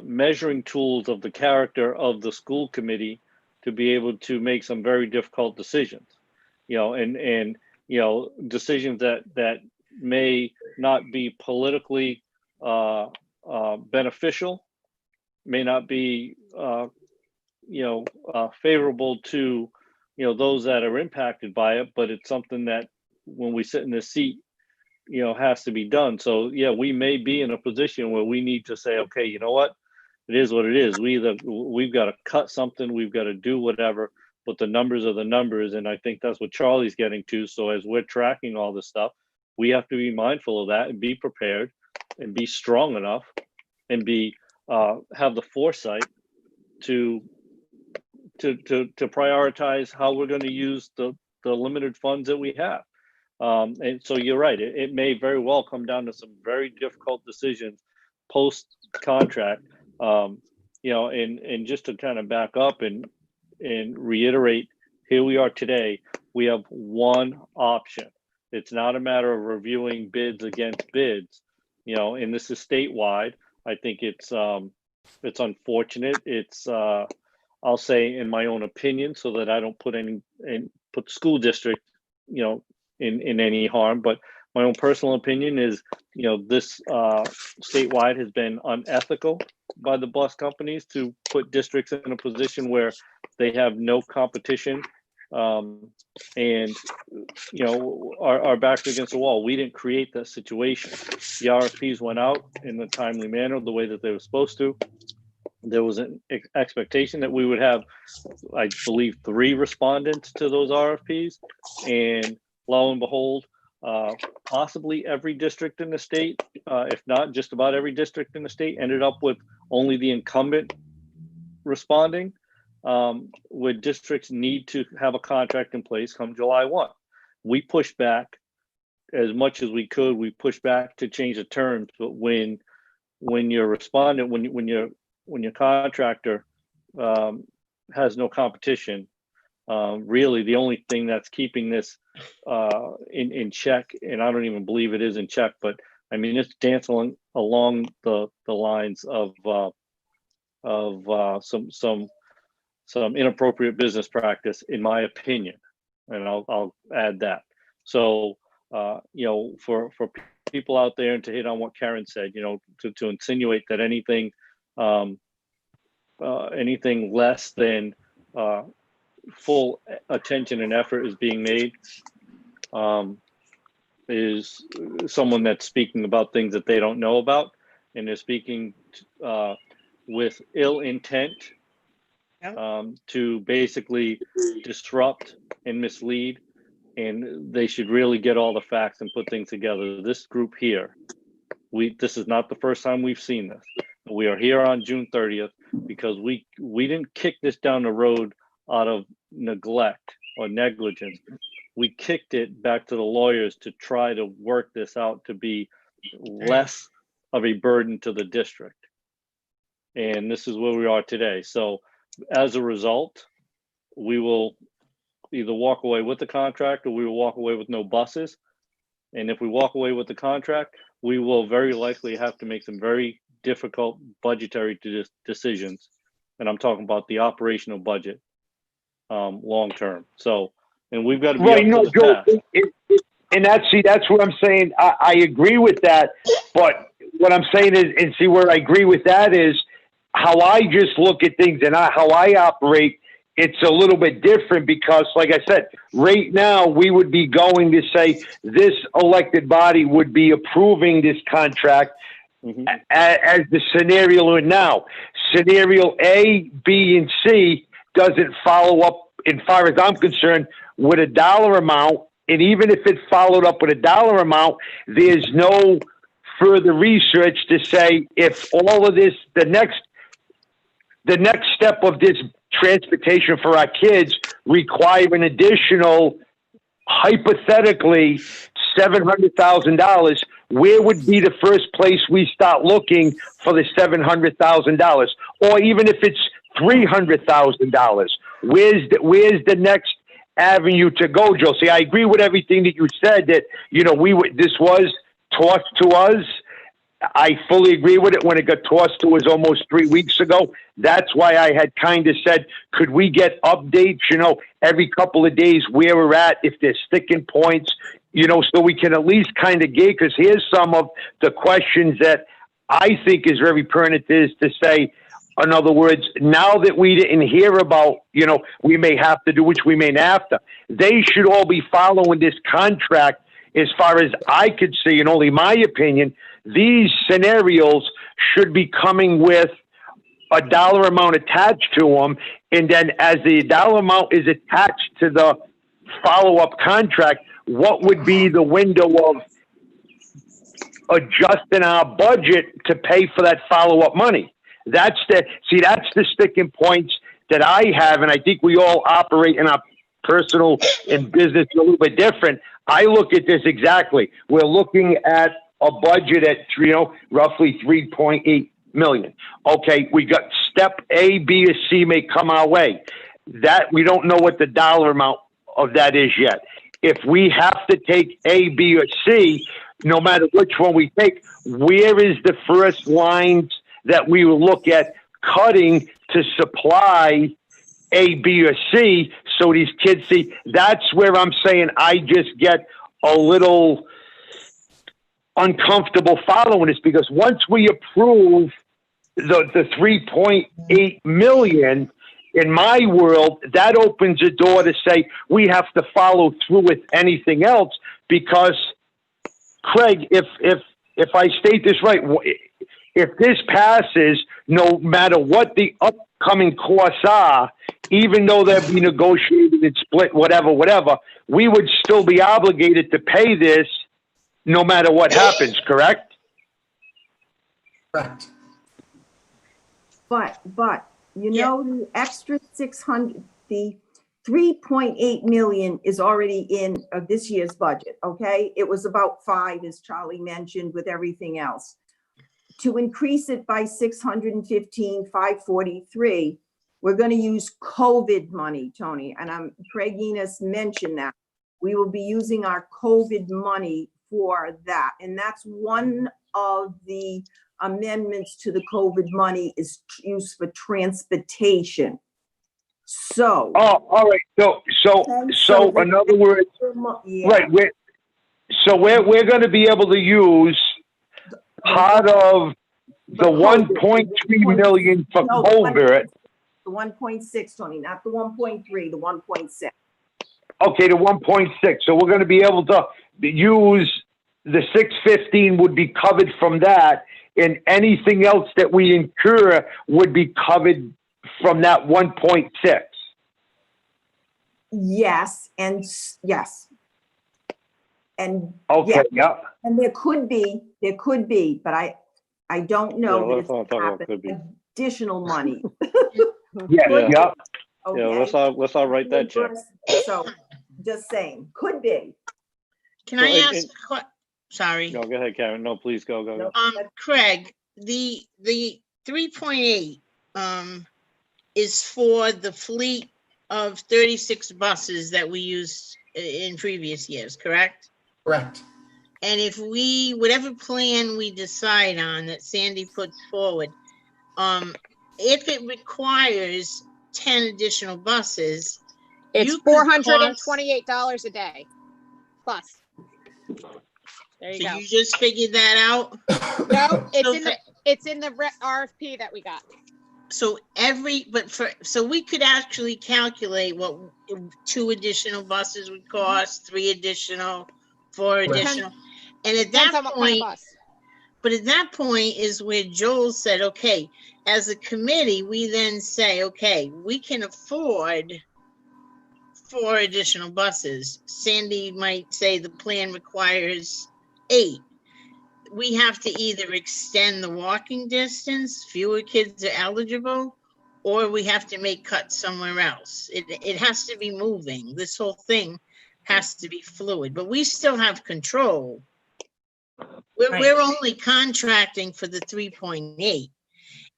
measuring tools of the character of the school committee to be able to make some very difficult decisions, and decisions that may not be politically beneficial, may not be favorable to those that are impacted by it, but it's something that when we sit in this seat has to be done. So yeah, we may be in a position where we need to say, okay, you know what, it is what it is. We've got to cut something, we've got to do whatever, but the numbers are the numbers. And I think that's what Charlie's getting to. So as we're tracking all this stuff, we have to be mindful of that and be prepared and be strong enough and have the foresight to prioritize how we're going to use the limited funds that we have. And so you're right. It may very well come down to some very difficult decisions post contract. And just to kind of back up and reiterate, here we are today. We have one option. It's not a matter of reviewing bids against bids. And this is statewide. I think it's unfortunate. It's I'll say in my own opinion, so that I don't put the school district, in any harm, but my own personal opinion is, this statewide has been unethical by the bus companies to put districts in a position where they have no competition, and our backs against the wall. We didn't create that situation. The RFPs went out in a timely manner, the way that they were supposed to. There was an expectation that we would have, I believe, 3 respondents to those RFPs, and lo and behold, possibly every district in the state, if not just about every district in the state, ended up with only the incumbent responding, where districts need to have a contract in place come July 1. We pushed back as much as we could. We pushed back to change the terms, but when your respondent, when your contractor has no competition, really the only thing that's keeping this in check, and I don't even believe it is in check, but I mean, it's dancing along the lines of some inappropriate business practice, in my opinion, and I'll add that. So for people out there, and to hit on what Karen said, to insinuate that anything less than full attention and effort is being made, is someone that's speaking about things that they don't know about, and they're speaking with ill intent to basically disrupt and mislead. And they should really get all the facts and put things together. This group here, this is not the first time we've seen this. We are here on June 30th because we didn't kick this down the road out of neglect or negligence. We kicked it back to the lawyers to try to work this out to be less of a burden to the district. And this is where we are today. So as a result, we will either walk away with the contract or we will walk away with no buses. And if we walk away with the contract, we will very likely have to make some very difficult budgetary decisions. And I'm talking about the operational budget long term. So, and we've got to be Right, up no, to the Joe, task. and that's what I'm saying. I agree with that, but what I'm saying is, and see where I agree with that is how I just look at things and how I operate. It's a little bit different because, like I said, right now we would be going to say this elected body would be approving this contract as the scenario now. Scenario A, B, and C doesn't follow up, as far as I'm concerned, with a dollar amount. And even if it followed up with a dollar amount, there's no further research to say if all of this, the next step of this transportation for our kids require an additional, hypothetically, $700,000, where would be the first place we start looking for the $700,000? Or even if it's $300,000, where's the next avenue to go, Joe? See, I agree with everything that you said, that, this was tossed to us. I fully agree with it when it got tossed to us almost 3 weeks ago. That's why I had kind of said, could we get updates, every couple of days where we're at, if there's sticking points, so we can at least kind of gauge, because here's some of the questions that I think is very pertinent, is to say, in other words, now that we didn't hear about, we may have to do, which we may not have to, they should all be following this contract. As far as I could see, and only my opinion, these scenarios should be coming with a dollar amount attached to them. And then as the dollar amount is attached to the follow-up contract, what would be the window of adjusting our budget to pay for that follow-up money? That's the sticking points that I have. And I think we all operate in our personal and business a little bit different. I look at this exactly. We're looking at a budget at roughly 3.8 million. Okay, we got step A, B, or C may come our way. That we don't know what the dollar amount of that is yet. If we have to take A, B, or C, no matter which one we take, where is the first lines that we will look at cutting to supply A, B, or C, so these kids see? That's where I'm saying I just get a little uncomfortable following this, because once we approve the 3.8 million, in my world, that opens a door to say we have to follow through with anything else. Because, Craig, if I state this right, if this passes, no matter what the upcoming costs are, even though they'll be negotiated and split, whatever, we would still be obligated to pay this no matter what happens, correct? Correct. But the extra 600, the 3.8 million is already in this year's budget, okay? It was about 5, as Charlie mentioned, with everything else. To increase it by 615, 543, we're going to use COVID money, Tony, and Craig Enos mentioned that. We will be using our COVID money for that, and that's one of the amendments to the COVID money is used for transportation. So. Oh, all right. So in other words, yeah. right. We're going to be able to use part of the 1.3 million for COVID. The 1.6, Tony, not the 1.3, the 1.6. Okay, the 1.6. So we're going to be able to use the 615 would be covered from that, and anything else that we incur would be covered from that 1.6. Yes, and yes. And Okay, yeah, yeah. and there could be, but I don't know Yeah, that let's it's not talk about happened. could be. Additional money. Yeah, Yeah. yeah. Yeah, Okay. let's not write that check. So, just saying, could be. Can So, I and- ask, sorry, No, go ahead, Karen. No, please go. No. Craig, the 3.8, is for the fleet of 36 buses that we used in previous years, correct? Correct. And if we, whatever plan we decide on that Sandy puts forward, if it requires 10 additional buses, It's you could $428 a day plus. There you so go. you just figured that out? No, So it's in the RFP that we got. So so we could actually calculate what 2 additional buses would cost, 3 additional, 4 additional. And at Depends that on what kind of point, bus. but at that point is where Joel said, okay, as a committee, we then say, okay, we can afford 4 additional buses. Sandy might say the plan requires 8. We have to either extend the walking distance, fewer kids are eligible, or we have to make cuts somewhere else. It has to be moving. This whole thing has to be fluid, but we still have control. We're only contracting for the 3.8.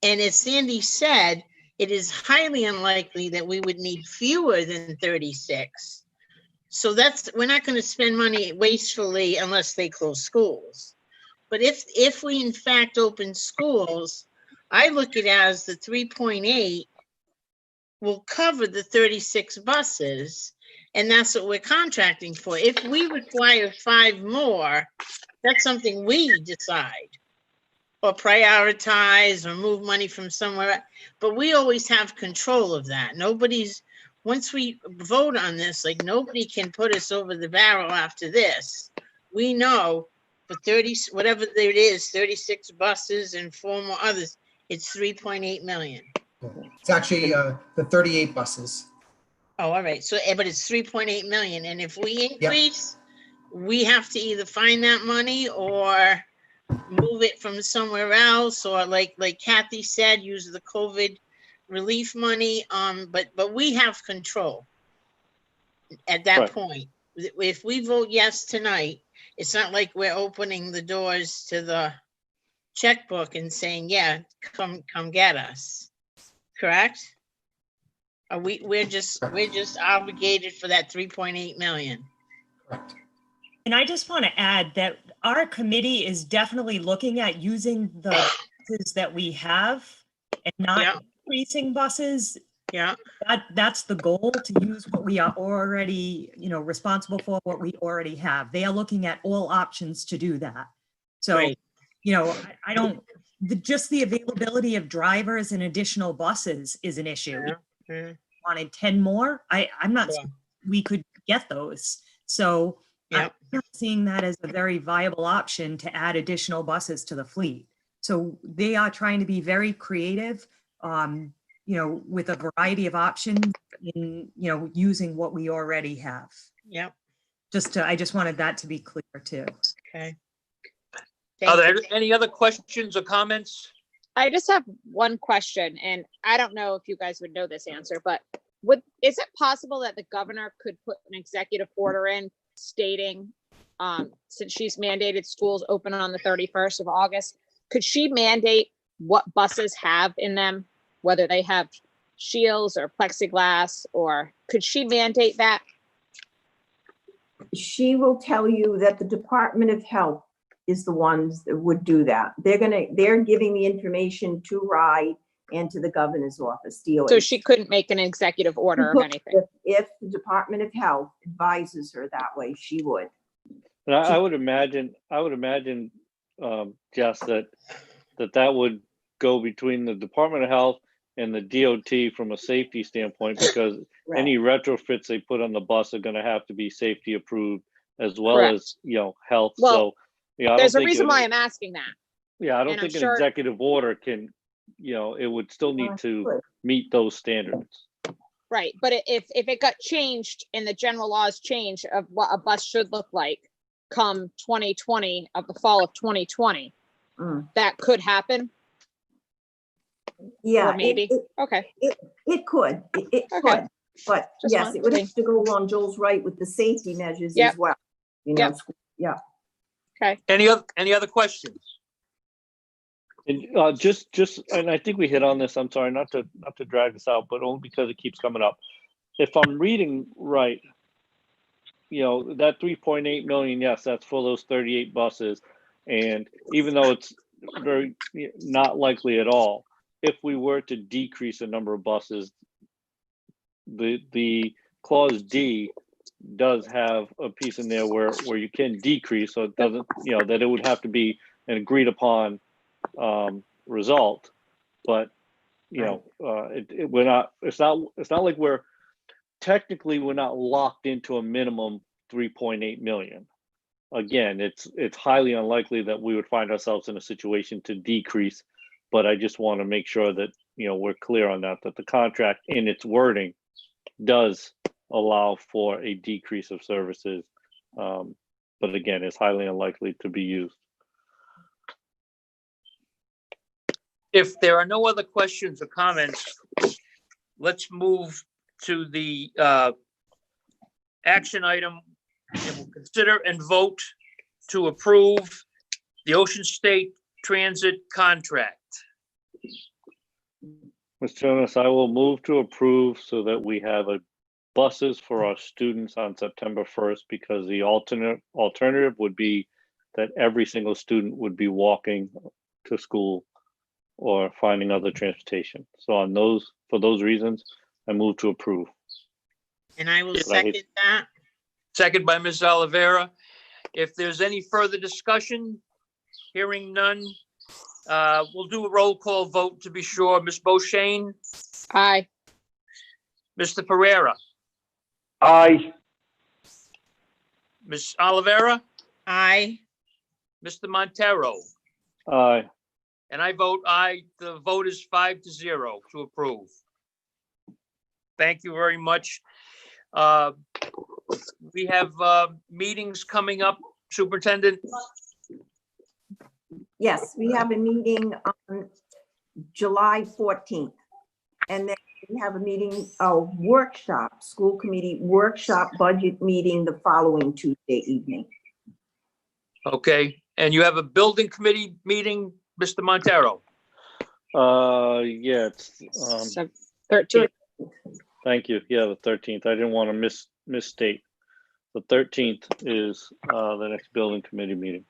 And as Sandy said, it is highly unlikely that we would need fewer than 36. So we're not going to spend money wastefully unless they close schools. But if we in fact open schools, I look at it as the 3.8 will cover the 36 buses, and that's what we're contracting for. If we require 5 more, that's something we decide or prioritize or move money from somewhere. But we always have control of that. Once we vote on this, like nobody can put us over the barrel after this. We know for 30, whatever it is, 36 buses and 4 more others, it's 3.8 million. It's actually the 38 buses. Oh, all right. So, but it's 3.8 million. And if we increase, we have to either find that money or move it from somewhere else, or like Kathy said, use the COVID relief money. But we have control at that Right. point. If we vote yes tonight, it's not like we're opening the doors to the checkbook and saying, yeah, come get us. Correct? Are we're just obligated for that 3.8 million. Correct. And I just want to add that our committee is definitely looking at using the buses that we have and not increasing buses. Yeah. That's the goal, to use what we are already, responsible for, what we already have. They are looking at all options to do that. So, Great. I don't, just the availability of drivers and additional buses is an issue. Yeah. Wanted 10 more. I'm not, Yeah. we could get those. So Yep. I'm seeing that as a very viable option to add additional buses to the fleet. So they are trying to be very creative, with a variety of options in, using what we already have. Yep. I just wanted that to be clear too. Okay. Are Thank there you. any other questions or comments? I just have one question, and I don't know if you guys would know this answer, but is it possible that the governor could put an executive order in stating, since she's mandated schools open on the 31st of August, could she mandate what buses have in them, whether they have shields or plexiglass, or could she mandate that? She will tell you that the Department of Health is the ones that would do that. They're giving the information to RIDE and to the governor's office, DOH. So she couldn't make an executive order of anything. If the Department of Health advises her that way, she would. And I would imagine, Jess, that would go between the Department of Health and the DOT from a safety standpoint, because Right. any retrofits they put on the bus are going to have to be safety approved as well Correct. as, health. Well, So, I don't There's a think reason it- why I'm asking that. Yeah, I don't and I'm think an sure- executive order can, it would still need to meet those standards. Right, but if it got changed and the general laws change of what a bus should look like come 2020 of the fall of 2020, Mm. that could happen. Yeah, Or maybe. Okay. it could, it Okay. could. But Just yes, wanted it would to have to go along, Joel's right, with the safety measures Yep. as well. Yep. Yeah. Any other questions? And just, and I think we hit on this. I'm sorry, not to drag this out, but only because it keeps coming up. If I'm reading right, that 3.8 million, yes, that's for those 38 buses. And even though it's very not likely at all, if we were to decrease the number of buses, the clause D does have a piece in there where you can decrease, so it doesn't, that it would have to be an agreed upon result. But it's not like we're not locked into a minimum 3.8 million. Again, it's highly unlikely that we would find ourselves in a situation to decrease, but I just want to make sure that we're clear on that the contract in its wording does allow for a decrease of services, but again, it's highly unlikely to be used. If there are no other questions or comments, let's move to the action item. And we'll consider and vote to approve the Ocean State Transit contract. Mr. Jonas, I will move to approve so that we have buses for our students on September 1st, because the alternative would be that every single student would be walking to school or finding other transportation. So for those reasons, I move to approve. And I will second that. Second by Ms. Oliveira. If there's any further discussion, hearing none, we'll do a roll call vote to be sure. Ms. Beauchene, Aye. Mr. Pereira, Aye. Ms. Oliveira, Aye. Mr. Montero, Aye. and I vote aye. The vote is 5-0 to approve. Thank you very much. We have meetings coming up, Superintendent. Yes, we have a meeting on July 14th. And then we have a meeting, a workshop, school committee workshop budget meeting the following Tuesday evening. Okay, and you have a building committee meeting, Mr. Montero? Yeah, it's, 13. thank you. Yeah, the 13th. I didn't want to misstate. The 13th is the next building committee meeting.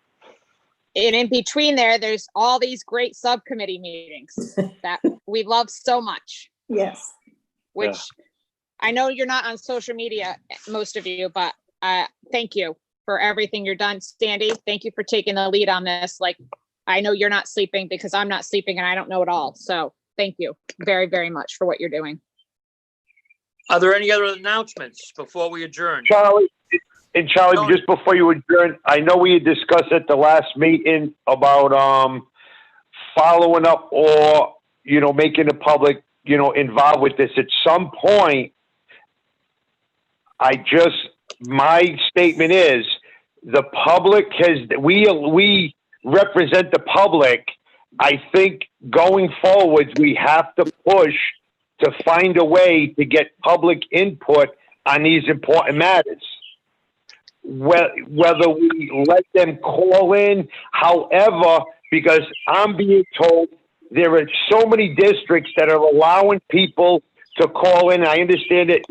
And in between there's all these great subcommittee meetings that we love so much, Yes. which I know you're not on social media, most of you, but thank you for everything you're done. Sandy, thank you for taking the lead on this. Like, I know you're not sleeping because I'm not sleeping and I don't know it all. So thank you very, very much for what you're doing. Are there any other announcements before we adjourn? Charlie, Tony. just before you adjourn, I know we had discussed at the last meeting about following up or, making the public, involved with this. At some point, my statement is the public we represent the public. I think going forward, we have to push to find a way to get public input on these important matters. Whether we let them call in, however, because I'm being told there are so many districts that are allowing people to call in. I understand that,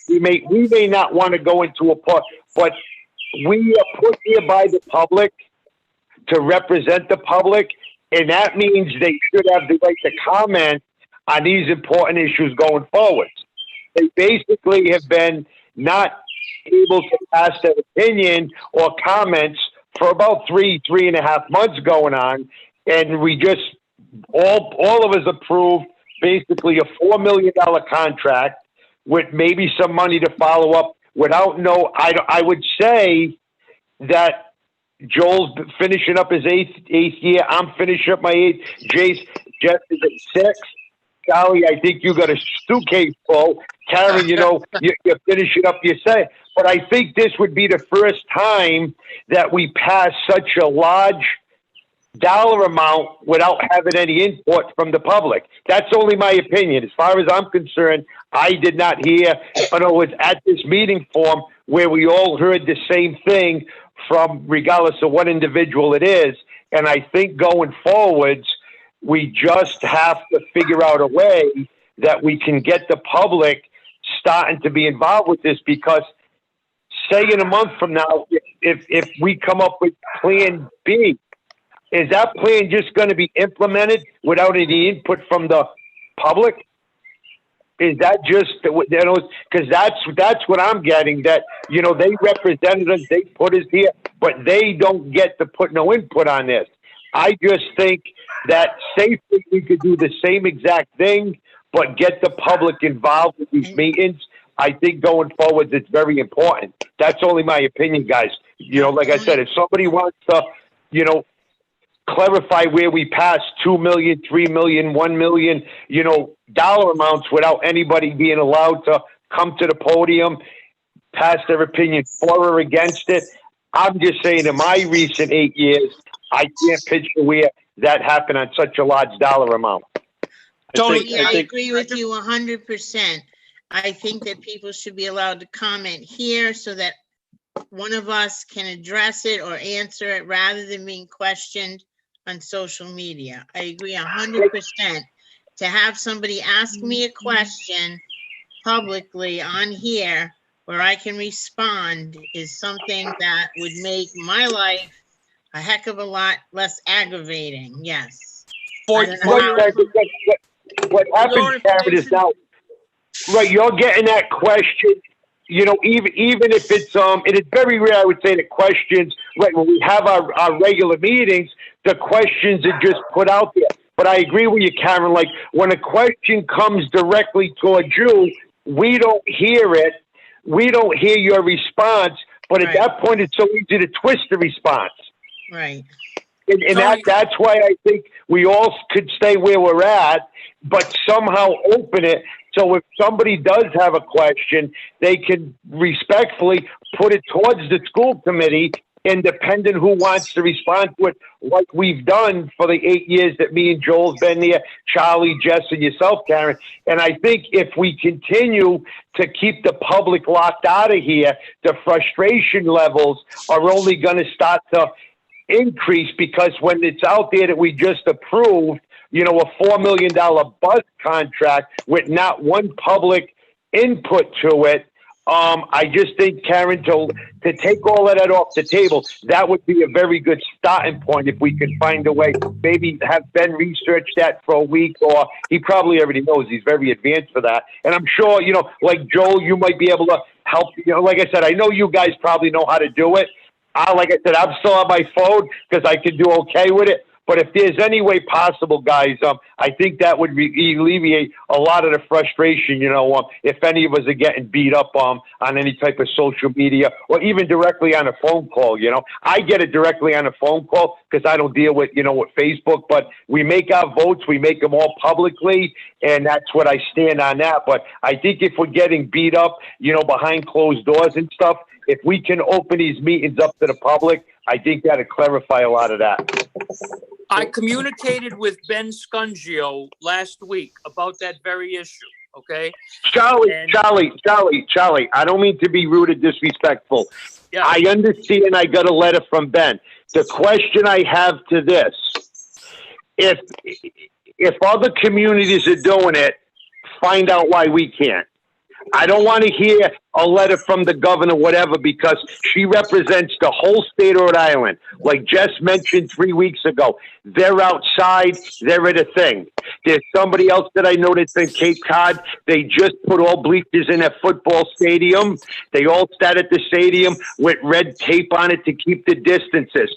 we may not want to go into a part, but we are put here by the public to represent the public, and that means they should have the right to comment on these important issues going forward. They basically have been not able to pass their opinion or comments for about 3.5 months going on, and we just all of us approved basically a $4 million contract with maybe some money to follow up without I would say that Joel's finishing up his eighth year. I'm finishing up my eighth. Jess is at 6. Charlie, I think you got a suitcase full. Karen, you're finishing up your set. But I think this would be the first time that we pass such a large dollar amount without having any input from the public. That's only my opinion. As far as I'm concerned, I did not hear, in other words, at this meeting form where we all heard the same thing from regardless of what individual it is. And I think going forwards, we just have to figure out a way that we can get the public starting to be involved with this, because say in a month from now, if we come up with plan B, is that plan just going to be implemented without any input from the public? Is that just, because that's what I'm getting, that, they represented us, they put us here, but they don't get to put no input on this. I just think that safely we could do the same exact thing, but get the public involved with these meetings. I think going forward, it's very important. That's only my opinion, guys. Like I said, if somebody wants to, clarify where we pass 2 million, 3 million, 1 million, dollar amounts without anybody being allowed to come to the podium, pass their opinion for or against it. I'm just saying, in my recent 8 years, I can't picture where that happened on such a large dollar amount. Tony, I agree with you 100%. I think that people should be allowed to comment here so that one of us can address it or answer it rather than being questioned on social media. I agree 100%. To have somebody ask me a question publicly on here where I can respond is something that would make my life a heck of a lot less aggravating. Yes. What happens, Karen, is now, right, you're getting that question, even if it's, it is very rare, I would say, that questions, right, when we have our regular meetings, the questions are just put out there. But I agree with you, Karen, like, when a question comes directly towards you, we don't hear it. We don't hear your response. But at that point, it's so easy to twist the response. Right. And that's why I think we all could stay where we're at, but somehow open it. So if somebody does have a question, they can respectfully put it towards the school committee, independent who wants to respond to it, like we've done for the 8 years that me and Joel's been there, Charlie, Jess, and yourself, Karen. And I think if we continue to keep the public locked out of here, the frustration levels are only going to start to increase, because when it's out there that we just approved, a $4 million bus contract with not one public input to it, I just think, Karen, to take all of that off the table, that would be a very good starting point if we can find a way. Maybe have Ben research that for a week, or he probably already knows. He's very advanced for that. And I'm sure, like Joel, you might be able to help. Like I said, I know you guys probably know how to do it. Like I said, I'm still on my phone because I can do okay with it. But if there's any way possible, guys, I think that would alleviate a lot of the frustration, if any of us are getting beat up on any type of social media, or even directly on a phone call. I get it directly on a phone call because I don't deal with, with Facebook, but we make our votes, we make them all publicly, and that's what I stand on that. But I think if we're getting beat up, behind closed doors and stuff, if we can open these meetings up to the public, I think that'd clarify a lot of that. I communicated with Ben Scungio last week about that very issue, okay? Charlie, I don't mean to be rude or disrespectful. Yeah. I understand I got a letter from Ben. The question I have to this, if other communities are doing it, find out why we can't. I don't want to hear a letter from the governor, whatever, because she represents the whole state of Rhode Island. Like Jess mentioned 3 weeks ago, they're outside, they're at a thing. There's somebody else that I know that's in Cape Cod. They just put all bleachers in a football stadium. They all sat at the stadium with red tape on it to keep the distances.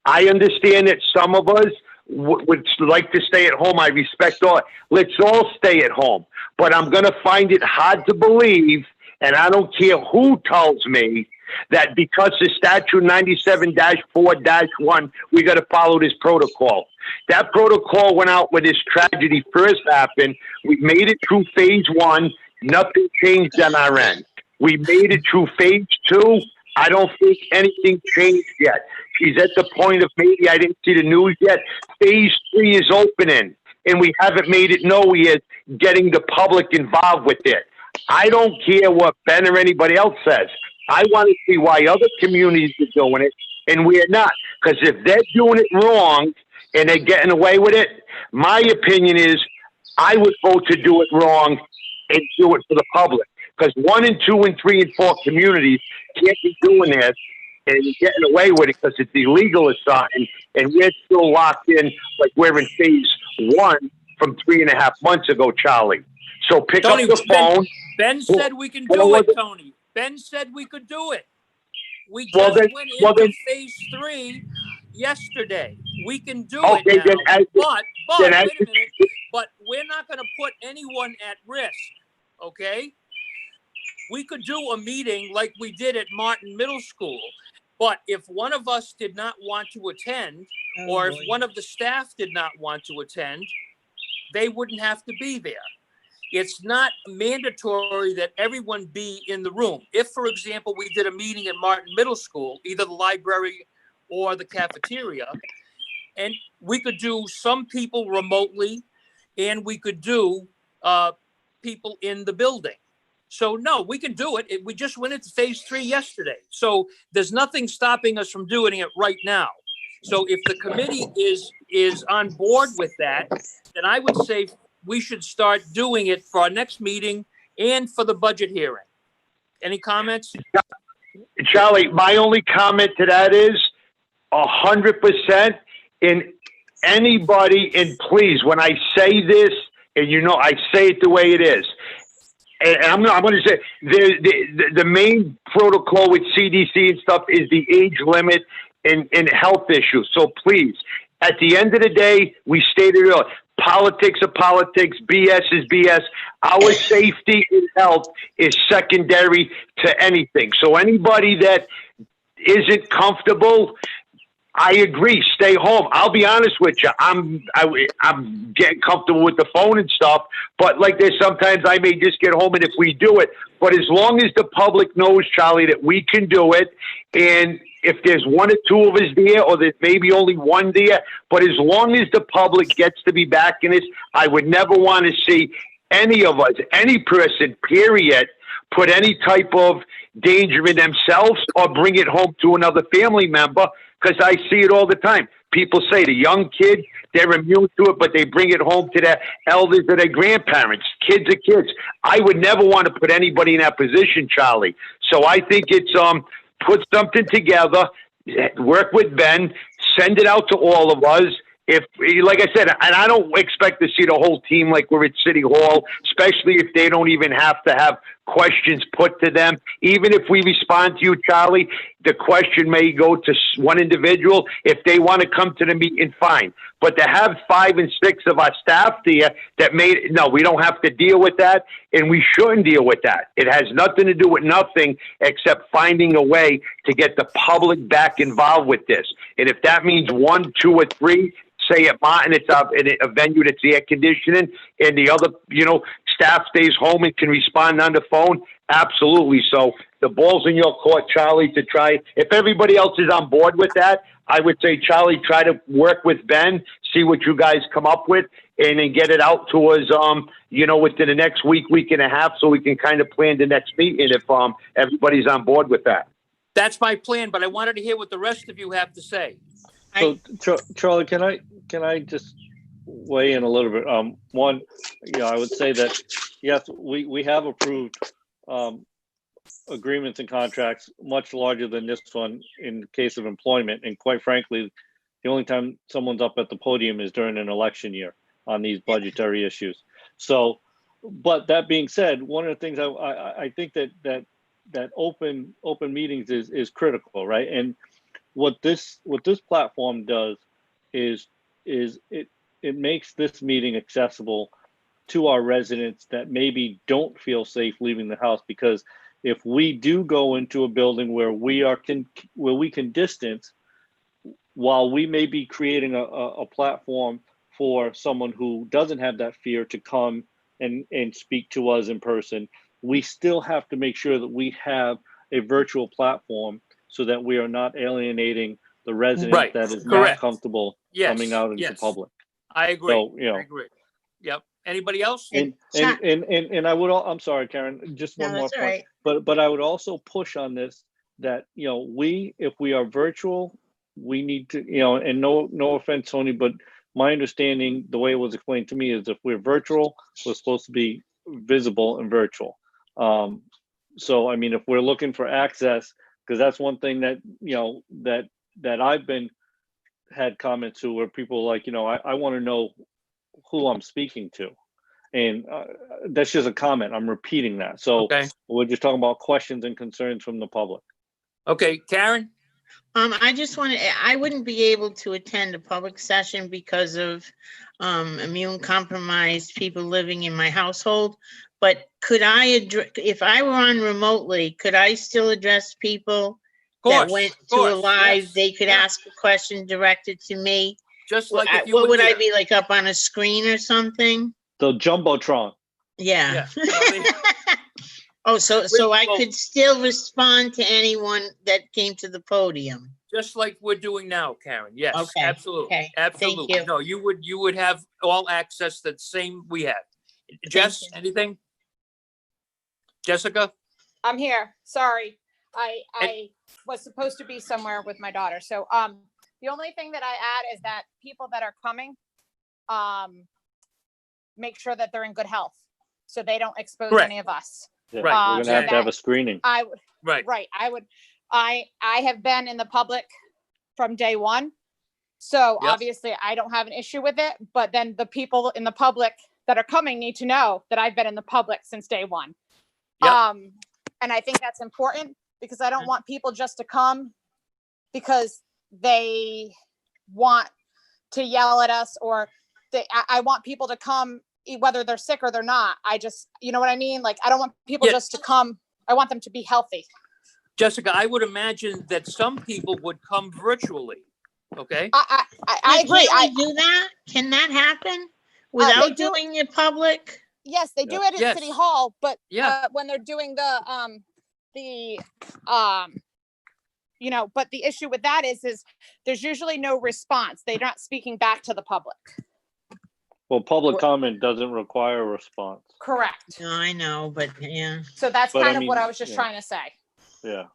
I understand that some of us would like to stay at home. I respect all. Let's all stay at home. But I'm going to find it hard to believe And I don't care who tells me that because the statute 97-4-1, we got to follow this protocol. That protocol went out when this tragedy first happened. We made it through phase 1. Nothing changed on our end. We made it through phase 2. I don't think anything changed yet. She's at the point of maybe I didn't see the news yet. Phase 3 is opening, and we haven't made it known yet, getting the public involved with it. I don't care what Ben or anybody else says. I want to see why other communities are doing it and we're not. Because if they're doing it wrong and they're getting away with it, my opinion is I would vote to do it wrong and do it for the public. Because 1 and 2 and 3 and 4 communities can't be doing this and getting away with it because it's illegal or something, and we're still locked in like we're in phase 1 from 3.5 months ago, Charlie. So pick Tony, up the phone. Ben said we can do it, Tony. Ben said we could do it. We just went into phase 3 yesterday. We can do it now. But wait a minute. But we're not going to put anyone at risk, okay? We could do a meeting like we did at Martin Middle School. But if one of us did not want to attend, or if one of the staff did not want to attend, they wouldn't have to be there. It's not mandatory that everyone be in the room. If, for example, we did a meeting at Martin Middle School, either the library or the cafeteria, and we could do some people remotely, and we could do people in the building. So no, we can do it. We just went into phase 3 yesterday. So there's nothing stopping us from doing it right now. So if the committee is on board with that, then I would say we should start doing it for our next meeting and for the budget hearing. Any comments? Charlie, my only comment to that is 100% in anybody, and please, when I say this, and you know, I say it the way it is, and I'm going to say the main protocol with CDC and stuff is the age limit and health issues. So please, at the end of the day, we stated earlier, politics are politics, BS is BS. Our safety and health is secondary to anything. So anybody that isn't comfortable, I agree, stay home. I'll be honest with you. I'm getting comfortable with the phone and stuff, but like there's sometimes I may just get home and if we do it, but as long as the public knows, Charlie, that we can do it, and if there's 1 or 2 of us there, or there's maybe only 1 there, but as long as the public gets to be back in this, I would never want to see any of us, any person, period, put any type of danger in themselves or bring it home to another family member, because I see it all the time. People say the young kids, they're immune to it, but they bring it home to their elders or their grandparents. Kids are kids. I would never want to put anybody in that position, Charlie. So I think it's put something together, work with Ben, send it out to all of us. If, like I said, and I don't expect to see the whole team like we're at City Hall, especially if they don't even have to have questions put to them. Even if we respond to you, Charlie, the question may go to one individual. If they want to come to the meeting, fine. But to have 5 and 6 of our staff there no, we don't have to deal with that, and we shouldn't deal with that. It has nothing to do with nothing except finding a way to get the public back involved with this. And if that means 1, 2, or 3, say at Martin, it's a venue that's air conditioning, and the other, staff stays home and can respond on the phone. Absolutely. So the ball's in your court, Charlie, to try. If everybody else is on board with that, I would say, Charlie, try to work with Ben, see what you guys come up with, and then get it out to us, within the next week and a half, so we can kind of plan the next meeting if everybody's on board with that. That's my plan, but I wanted to hear what the rest of you have to say. So, Charlie, can I just weigh in a little bit? One, I would say that yes, we have approved agreements and contracts much larger than this one in the case of employment, and quite frankly, the only time someone's up at the podium is during an election year on these budgetary issues. So, but that being said, one of the things I think that open meetings is critical, right? And what this platform does is it makes this meeting accessible to our residents that maybe don't feel safe leaving the house, because if we do go into a building where where we can distance, while we may be creating a platform for someone who doesn't have that fear to come and speak to us in person, we still have to make sure that we have a virtual platform so that we are not alienating the resident Right, that is not correct. comfortable Yes, coming out into yes. public. I agree. So, you know, I agree. Yep. Anybody else? and I would, I'm sorry, Karen, just No, one more that's all point. right. But I would also push on this that, you know, if we are virtual, we need to, you know, and no offense, Tony, but my understanding, the way it was explained to me is if we're virtual, we're supposed to be visible and virtual. So, I mean, if we're looking for access, because that's one thing that, you know, that I've had comments to where people are like, you know, I want to know who I'm speaking to. And that's just a comment. I'm repeating that. So Okay. we're just talking about questions and concerns from the public. Okay, Karen? I just wanted, I wouldn't be able to attend a public session because of immune compromised people living in my household. But could I address, if I were on remotely, could I still address people Of that course, went of to a course, live? yes, They could yeah. ask a question directed to me. Just like if you What were would I here. be, like, up on a screen or something? The Jumbotron. Yeah. Yeah. Well, they- Oh, so I Well- could still respond to anyone that came to the podium. Just like we're doing now, Karen. Yes, Okay, absolutely. okay. Thank Absolutely. you. No, you would have all access that same we have. Jess, you. anything? Jessica? I'm here. Sorry. I was supposed to be somewhere with my daughter. So, the only thing that I add is that people that are coming, make sure that they're in good health so they don't expose Correct. any of us. Yeah, Right, we're gonna have to have a that- screening. I would, Right. right. I have been in the public from day one. So Yep. obviously I don't have an issue with it, but then the people in the public that are coming need to know that I've been in the public since day one. Yep. And I think that's important because I don't want people just to come because they want to yell at us or I want people to come whether they're sick or they're not. I just, you know what I mean? Like, I don't want people Yeah. just to come. I want them to be healthy. Jessica, I would imagine that some people would come virtually. Okay? I agree. Can we do that? Can that happen without do- doing it public? Yes, they do it at Yes. City Hall, but Yeah. when they're doing you know, but the issue with that is there's usually no response. They're not speaking back to the public. Well, public comment doesn't require a response. Correct. No, I know, but yeah. So that's But I kind of what mean, I was just yeah. trying to say. Yeah.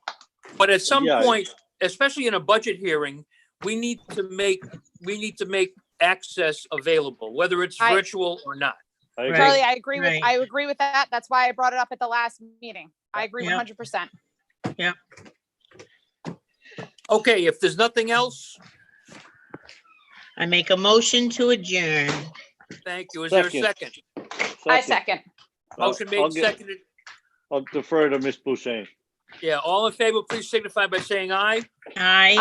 But at some Yeah. point, especially in a budget hearing, we need to make access available, whether it's I- virtual or not. I agree. Charlie, I agree Right. I agree with that. That's why I brought it up at the last meeting. I agree Yeah. 100%. Okay, if there's nothing else, I make a motion to adjourn. thank you. Is there a Second. second? I second. Motion made, seconded. I'll defer to Ms. Boucher. Yeah, all in favor, please signify by saying aye. Aye.